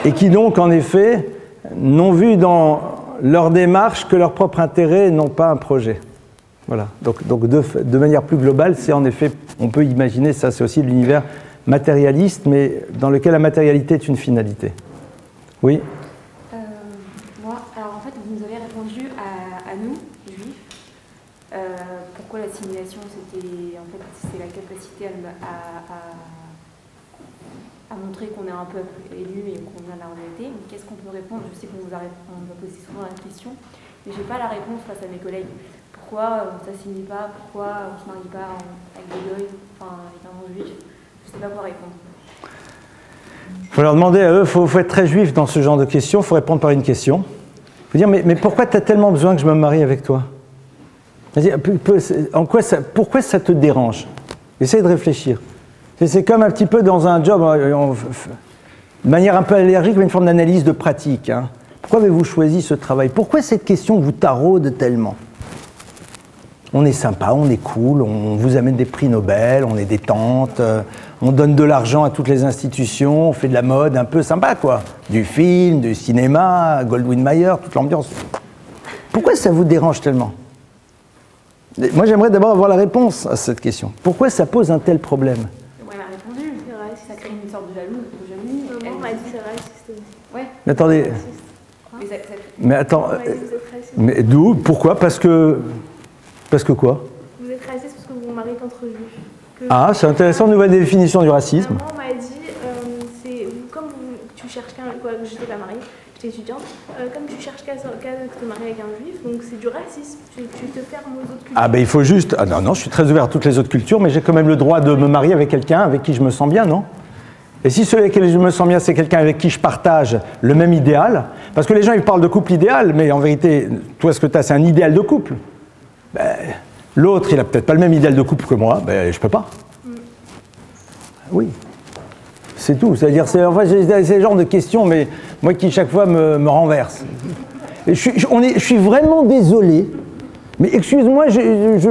Et qui donc, en effet, n'ont vu dans leur démarche que leur propre intérêt, non pas un projet. Voilà. Donc de manière plus globale, c'est en effet, on peut imaginer, ça c'est aussi de l'univers matérialiste, mais dans lequel la matérialité est une finalité. Oui. Moi, alors en fait, vous nous avez répondu à nous, juifs, pourquoi l'assimilation, c'est la capacité à montrer qu'on est un peuple élu et qu'on a la royauté. Mais qu'est-ce qu'on peut répondre? Je sais qu'on vous a posé souvent la question, mais je n'ai pas la réponse face à mes collègues. Pourquoi on ne s'assimile pas? Pourquoi on ne se marie pas avec des goïs, enfin avec un nom juif? Je ne sais pas quoi répondre. Il faut leur demander à eux, il faut être très juif dans ce genre de questions, il faut répondre par une question. Il faut dire, mais pourquoi tu as tellement besoin que je me marie avec toi? Pourquoi ça te dérange? Essaye de réfléchir. C'est comme un petit peu dans un job, de manière un peu allergique, mais une forme d'analyse de pratique. Hein. Pourquoi avez-vous choisi ce travail? Pourquoi cette question vous taraude tellement? On est sympa, on est cool, on vous amène des prix Nobel, on est détente, on donne de l'argent à toutes les institutions, on fait de la mode un peu sympa, quoi. Du film, du cinéma, Goldwyn Mayer, toute l'ambiance. Pourquoi ça vous dérange tellement? Moi, j'aimerais d'abord avoir la réponse à cette question. Pourquoi ça pose un tel problème? Ça crée une sorte de jalousie. Maman m'a dit c'est raciste. Ouais. Mais attendez. Mais attends. Mais d'où? Pourquoi? Parce que quoi? Vous êtes raciste parce que vous vous mariez entre juifs. Ah, c'est intéressant, nouvelle définition du racisme. Maman m'a dit, comme tu cherches qu'un... Je n'étais pas mariée, j'étais étudiante. Comme tu cherches qu'à te marier avec un juif, donc c'est du racisme. Tu te fermes aux autres cultures. Ah ben il faut juste... Ah non, je suis très ouvert à toutes les autres cultures, mais j'ai quand même le droit de me marier avec quelqu'un avec qui je me sens bien, non? Et si celui avec qui je me sens bien, c'est quelqu'un avec qui je partage le même idéal, parce que les gens ils parlent de couple idéal, mais en vérité, toi ce que tu as, c'est un idéal de couple. Ben, l'autre, il a peut-être pas le même idéal de couple que moi, ben je peux pas. Oui. C'est tout. C'est-à-dire, c'est le genre de questions, mais moi qui chaque fois me renverse. Et je suis vraiment désolé, mais excuse-moi,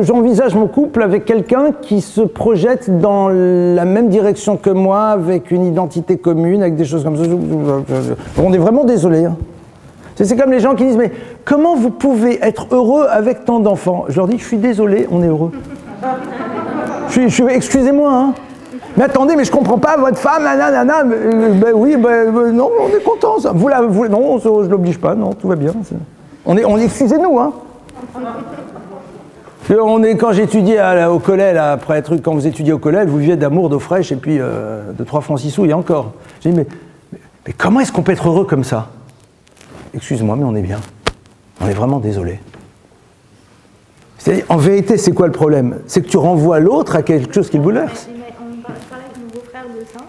j'envisage mon couple avec quelqu'un qui se projette dans la même direction que moi, avec une identité commune, avec des choses comme ça. On est vraiment désolé. Hein. C'est comme les gens qui disent, mais comment vous pouvez être heureux avec tant d'enfants? Je leur dis, je suis désolé, on est heureux. Excusez-moi, hein. Mais attendez, mais je comprends pas, votre femme, nanana, non, on est content, ça. Non, je l'oblige pas, non, tout va bien. Excusez-nous, hein. Quand j'étudiais au collège, après quand vous étudiez au collège, vous viviez d'amour, d'eau fraîche, et puis de 3 francs 6 sous, et encore. J'ai dit, mais comment est-ce qu'on peut être heureux comme ça? Excuse-moi, mais on est bien. On est vraiment désolé. C'est-à-dire, en vérité, c'est quoi le problème? C'est que tu renvoies l'autre à quelque chose qui le bouleverse. On parlait avec mon beau-frère de ça,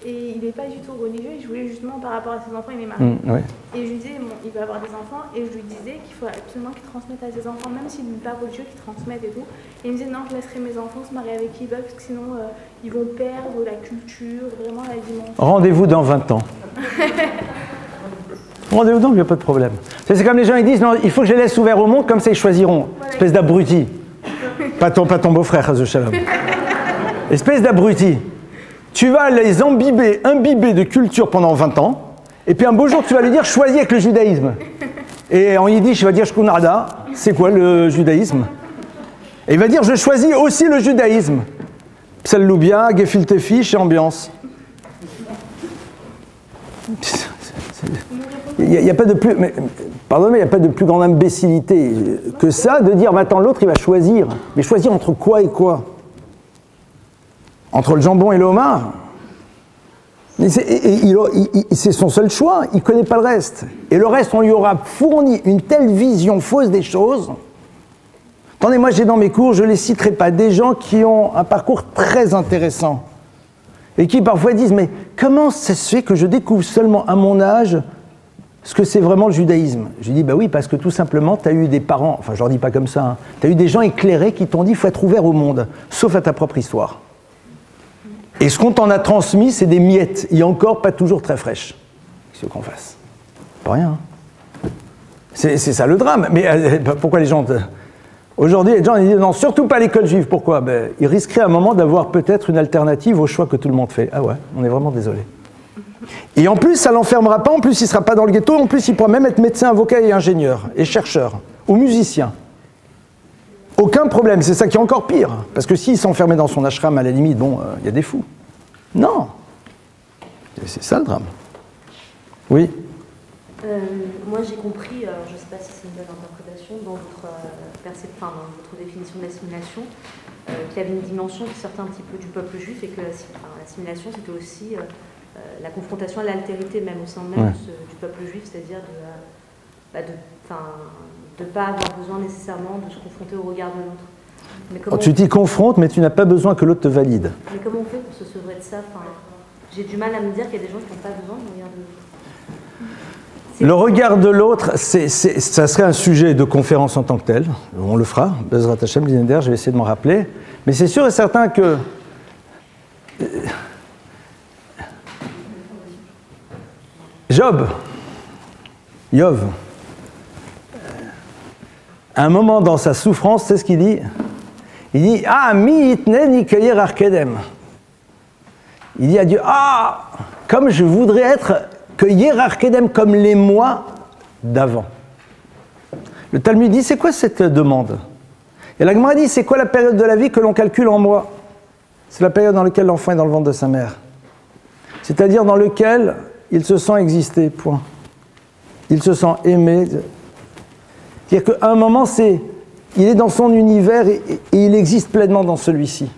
et il n'est pas du tout religieux. Je voulais justement, par rapport à ses enfants, il est marié. Ouais. Et je lui disais, bon, il va avoir des enfants. Et je lui disais qu'il faut absolument qu'il transmette à ses enfants, même s'il n'est pas religieux, qu'il transmette et tout. Et il me disait, non, je laisserai mes enfants se marier avec qui ils veulent, parce que sinon, ils vont perdre la culture, vraiment la dimension. Rendez-vous dans 20 ans. Rendez-vous donc, il n'y a pas de problème. C'est comme les gens, ils disent, non, il faut que je les laisse ouverts au monde, comme ça ils choisiront. Voilà. Espèce d'abruti. Pas ton beau-frère, Hazou Shalom. Espèce d'abruti. Tu vas les imbiber de culture pendant 20 ans, et puis un beau jour, tu vas lui dire, choisis avec le judaïsme. Et en yiddish, il va dire, Shkunarda, c'est quoi le judaïsme? Et il va dire, je choisis aussi le judaïsme. Psalloubia, gefilte fish et ambiance. Il n'y a pas de plus, pardonnez, il n'y a pas de plus grande imbécilité que ça de dire, attends, l'autre il va choisir. Mais choisir entre quoi et quoi? Entre le jambon et le homard? C'est son seul choix, il ne connaît pas le reste. Et le reste, on lui aura fourni une telle vision fausse des choses. Attendez, moi j'ai dans mes cours, je ne les citerai pas, des gens qui ont un parcours très intéressant et qui parfois disent, mais comment ça se fait que je découvre seulement à mon âge ce que c'est vraiment le judaïsme? Je dis, bah oui, parce que tout simplement, tu as eu des parents, enfin je leur dis pas comme ça, hein, tu as eu des gens éclairés qui t'ont dit, il faut être ouvert au monde, sauf à ta propre histoire. Et ce qu'on t'en a transmis, c'est des miettes, et encore pas toujours très fraîches. Qu'est-ce qu'on fasse? Pas rien. Hein. C'est ça le drame. Mais pourquoi les gens... Aujourd'hui, les gens ils disent, non, surtout pas l'école juive. Pourquoi? Ben, ils risqueraient à un moment d'avoir peut-être une alternative au choix que tout le monde fait. Ah ouais, on est vraiment désolé. Et en plus, ça ne l'enfermera pas, en plus il ne sera pas dans le ghetto, en plus il pourra même être médecin, avocat et ingénieur, et chercheur, ou musicien. Aucun problème, c'est ça qui est encore pire. Parce que s'il s'enfermait dans son ashram, à la limite, bon, il y a des fous. Non. C'est ça le drame. Oui. Moi j'ai compris, alors je ne sais pas si c'est une bonne interprétation, dans dans votre définition de l'assimilation, qu'il y avait une dimension qui sortait un petit peu du peuple juif et que l'assimilation c'était aussi la confrontation à l'altérité même au sein même du peuple juif, c'est-à-dire de ne pas avoir besoin nécessairement de se confronter au regard de l'autre. Tu t'y confrontes, mais tu n'as pas besoin que l'autre te valide. Mais comment on fait pour se sevrer de ça? J'ai du mal à me dire qu'il y a des gens qui n'ont pas besoin du regard de l'autre. Le regard de l'autre, ça serait un sujet de conférence en tant que tel. On le fera, Bezrat Hashem, Linéder, je vais essayer de m'en rappeler. Mais c'est sûr et certain que... Yov, à un moment dans sa souffrance, c'est ce qu'il dit. Il dit, ah, mi itne ni kayer arkedem. Il dit à Dieu, ah, comme je voudrais être que Yerarkedem, comme les mois d'avant. Le Talmud dit, c'est quoi cette demande? Et la Gemara dit, c'est quoi la période de la vie que l'on calcule en mois? C'est la période dans laquelle l'enfant est dans le ventre de sa mère. C'est-à-dire dans lequel il se sent exister, point. Il se sent aimé. C'est-à-dire qu'à un moment, il est dans son univers et il existe pleinement dans celui-ci.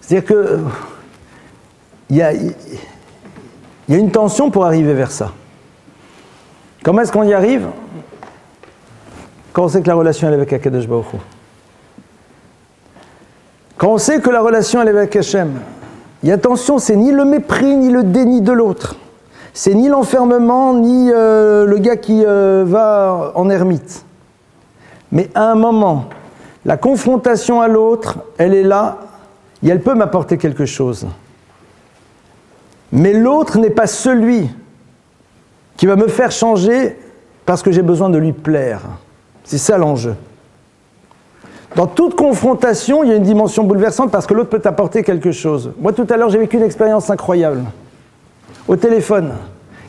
C'est-à-dire que il y a une tension pour arriver vers ça. Comment est-ce qu'on y arrive? Quand on sait que la relation elle est avec Akadosh Baruch Hu. Quand on sait que la relation elle est avec Hachem, il y a tension, c'est ni le mépris ni le déni de l'autre. C'est ni l'enfermement, ni le gars qui va en ermite. Mais à un moment, la confrontation à l'autre, elle est là, et elle peut m'apporter quelque chose. Mais l'autre n'est pas celui qui va me faire changer parce que j'ai besoin de lui plaire. C'est ça l'enjeu. Dans toute confrontation, il y a une dimension bouleversante parce que l'autre peut t'apporter quelque chose. Moi, tout à l'heure, j'ai vécu une expérience incroyable. Au téléphone,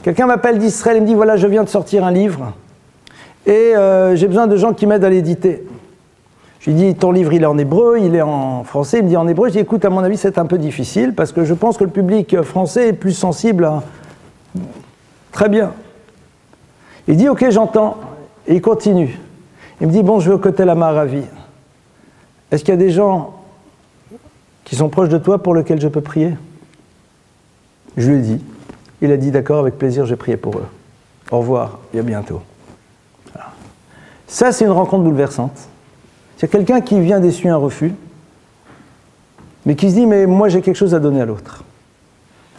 quelqu'un m'appelle d'Israël et me dit, voilà, je viens de sortir un livre et j'ai besoin de gens qui m'aident à l'éditer. Je lui dis, ton livre, il est en hébreu, il est en français. Il me dit en hébreu. Je dis, écoute, à mon avis, c'est un peu difficile parce que je pense que le public français est plus sensible à... Très bien. Il dit, ok, j'entends. Et il continue. Il me dit, bon, je vais au Kotel Amaravi. Est-ce qu'il y a des gens qui sont proches de toi pour lesquels je peux prier? Je lui ai dit. Il a dit, d'accord, avec plaisir, je vais prier pour eux. Au revoir, et à bientôt. Voilà. Ça, c'est une rencontre bouleversante. C'est quelqu'un qui vient d'essuyer un refus. mais qui se dit, mais moi j'ai quelque chose à donner à l'autre.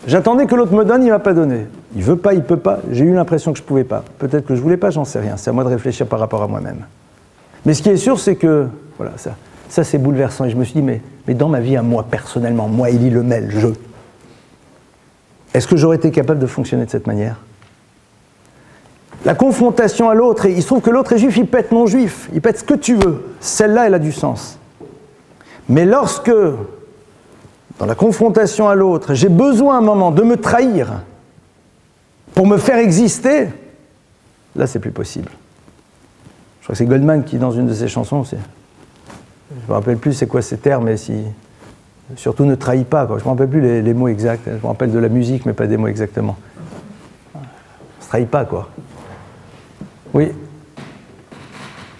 J'attendais que l'autre me donne, il ne m'a pas donné. Il veut pas, il peut pas. J'ai eu l'impression que je ne pouvais pas. Peut-être que je ne voulais pas, j'en sais rien. C'est à moi de réfléchir par rapport à moi-même. Mais ce qui est sûr, c'est que, voilà, ça c'est bouleversant. Et je me suis dit, mais dans ma vie à moi, personnellement, moi, Élie Lemel, est-ce que j'aurais été capable de fonctionner de cette manière? La confrontation à l'autre, et il se trouve que l'autre est juif, il peut être non juif, il peut être ce que tu veux. Celle-là, elle a du sens. Mais lorsque, dans la confrontation à l'autre, j'ai besoin à un moment de me trahir pour me faire exister, là, c'est plus possible. Je crois que c'est Goldman qui, dans une de ses chansons, je ne me rappelle plus c'est quoi ces termes, mais surtout ne trahis pas, quoi. Je ne me rappelle plus les mots exacts. Je me rappelle de la musique, mais pas des mots exactement. On ne se trahit pas, quoi. Oui.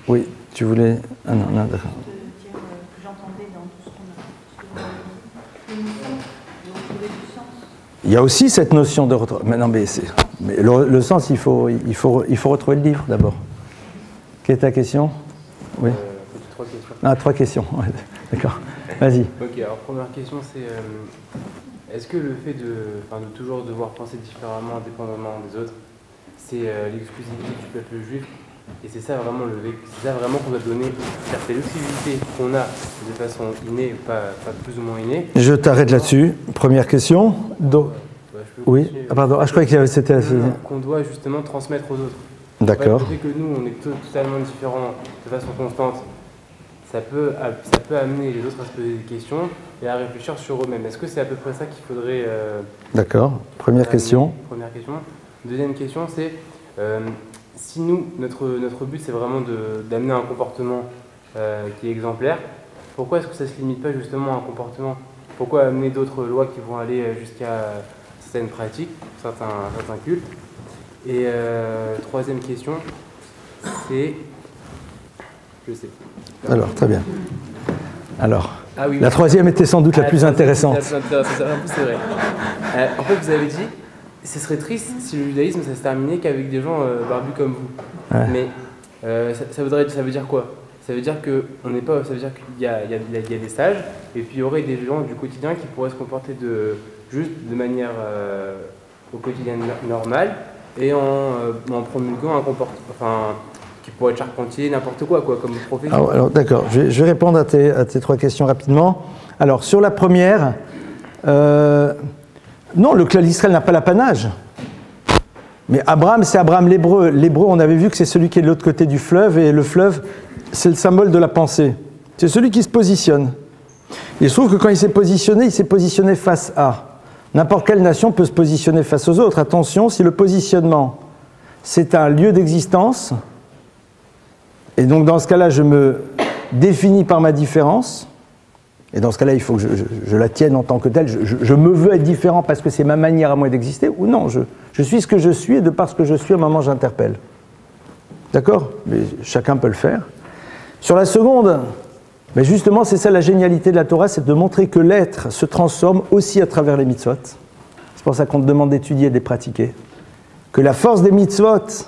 Oui, tu voulais... Ah non, d'accord. Dire que j'entendais dans tout ce qu'on a l'émission, retrouver du sens. Il y a aussi cette notion de retrouver... Mais non, mais le sens, il faut retrouver le livre, d'abord. Quelle est ta question? Oui. 3 questions. Ah, 3 questions. Ouais, d'accord. Vas-y. Ok, alors première question, c'est est-ce que le fait de toujours devoir penser différemment, indépendamment des autres, c'est l'exclusivité du peuple juif, et c'est ça vraiment qu'on doit donner, c'est-à-dire l'exclusivité qu'on a de façon innée, pas plus ou moins innée. Je t'arrête là-dessus. Première question. Oui. Ah, pardon. Ah, je croyais que c'était... Qu'on doit justement transmettre aux autres. D'accord. Le fait que nous, on est totalement différents de façon constante, ça peut amener les autres à se poser des questions et à réfléchir sur eux-mêmes. Est-ce que c'est à peu près ça qu'il faudrait... D'accord. Première question. Première question. Deuxième question, c'est si nous, notre but, c'est vraiment d'amener un comportement qui est exemplaire, pourquoi est-ce que ça ne se limite pas justement à un comportement? Pourquoi amener d'autres lois qui vont aller jusqu'à certaines pratiques, certains cultes? Et troisième question, c'est... Je sais. Alors, très bien. Alors, ah oui, la troisième était sans doute la plus intéressante. C'est vrai. En fait, vous avez dit, ce serait triste si le judaïsme, ça se terminait qu'avec des gens barbus comme vous. Ouais. Mais ça veut dire quoi? Ça veut dire que on n'est pas. Ça veut dire qu'il y a des sages, et puis il y aurait des gens du quotidien qui pourraient se comporter juste de manière au quotidien normale, et en promulguant un comportement, qui pourrait être charpentier, n'importe quoi, comme profession. Alors d'accord, je vais répondre à tes 3 questions rapidement. Alors, sur la première, non, le clan d'Israël n'a pas l'apanage. Mais Abraham, c'est Abraham l'hébreu. L'hébreu, on avait vu que c'est celui qui est de l'autre côté du fleuve, et le fleuve, c'est le symbole de la pensée. C'est celui qui se positionne. Il se trouve que quand il s'est positionné face à. N'importe quelle nation peut se positionner face aux autres. Attention, si le positionnement, c'est un lieu d'existence, et donc dans ce cas-là, je me définis par ma différence, et dans ce cas-là, il faut que je la tienne en tant que telle, je me veux être différent parce que c'est ma manière à moi d'exister, ou non, je suis ce que je suis, et de par ce que je suis, à un moment, j'interpelle. D'accord? Mais chacun peut le faire. Sur la seconde, mais justement, c'est ça la génialité de la Torah, c'est de montrer que l'être se transforme aussi à travers les mitzvot. C'est pour ça qu'on te demande d'étudier et de les pratiquer. Que la force des mitzvot,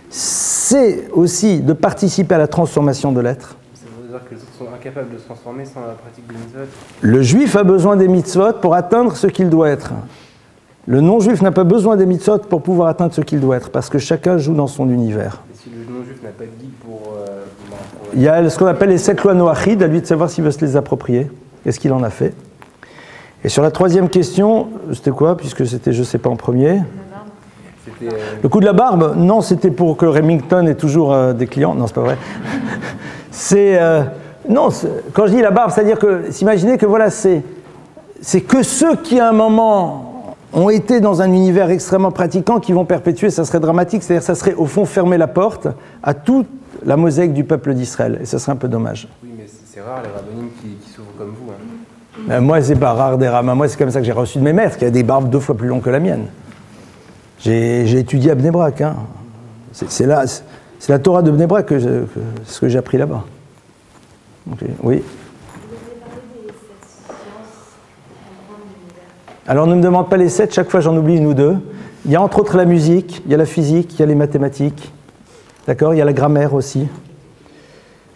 c'est aussi de participer à la transformation de l'être. Ça veut dire que les autres sont incapables de se transformer sans la pratique des mitzvot. Le juif a besoin des mitzvot pour atteindre ce qu'il doit être. Le non-juif n'a pas besoin des mitzvot pour pouvoir atteindre ce qu'il doit être, parce que chacun joue dans son univers. Et si le non-juif n'a pas de guide pour... Il y a ce qu'on appelle les 7 lois noachides, à lui de savoir s'il veut se les approprier. Est-ce qu'il en a fait? Et sur la troisième question, c'était quoi, puisque c'était je ne sais pas en premier? Le coup de la barbe, non, c'était pour que Remington ait toujours des clients. Non, c'est pas vrai. Non, quand je dis la barbe, c'est-à-dire que, s'imaginez que voilà, c'est que ceux qui à un moment ont été dans un univers extrêmement pratiquant qui vont perpétuer, ça serait dramatique, c'est-à-dire ça serait au fond fermer la porte à toute la mosaïque du peuple d'Israël, et ça serait un peu dommage. Oui, mais c'est rare les rabbinimes qui s'ouvrent comme vous. Hein. Moi, c'est pas rare des rabbins. Moi, c'est comme ça que j'ai reçu de mes maîtres, qui a des barbes 2 fois plus longues que la mienne. J'ai étudié à Bnei Brak. Hein. C'est la Torah de Bnei Brak ce que j'ai appris là-bas. Okay. Oui. Alors, ne me demande pas les 7, chaque fois j'en oublie 1 ou 2. Il y a entre autres la musique, il y a la physique, il y a les mathématiques. D'accord? Il y a la grammaire aussi.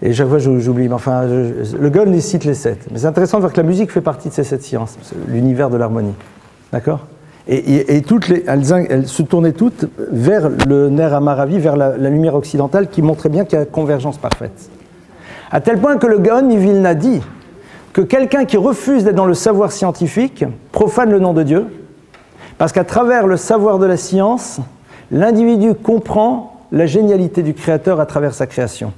Et chaque fois, j'oublie. Mais enfin, le Gaon, il cite les 7. Mais c'est intéressant de voir que la musique fait partie de ces 7 sciences, l'univers de l'harmonie. D'accord ? Et elles se tournaient toutes vers le nerf Amaravi, vers la lumière occidentale, qui montrait bien qu'il y a convergence parfaite. À tel point que le Gaon Vilna dit que quelqu'un qui refuse d'être dans le savoir scientifique profane le nom de Dieu, parce qu'à travers le savoir de la science, l'individu comprend la génialité du Créateur à travers sa création.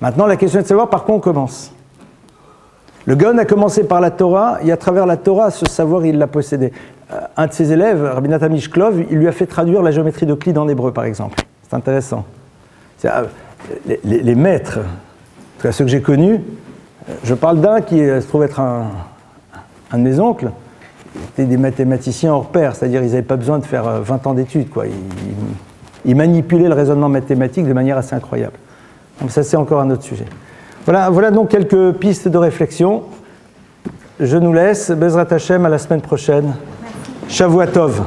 Maintenant, la question est de savoir par quoi on commence. Le Gaon a commencé par la Torah, et à travers la Torah, ce savoir, il l'a possédé. Un de ses élèves, Rabbi Natan Mishklov, il lui a fait traduire la géométrie d'Euclide en hébreu, par exemple. C'est intéressant. Les maîtres, en tout cas ceux que j'ai connus, je parle d'un qui se trouve être un de mes oncles, étaient des mathématiciens hors pair, c'est-à-dire ils n'avaient pas besoin de faire 20 ans d'études, quoi. Ils manipulaient le raisonnement mathématique de manière assez incroyable. Donc ça, c'est encore un autre sujet. Voilà donc quelques pistes de réflexion. Je nous laisse. Bezrat Hashem, à la semaine prochaine. Shavua Tov.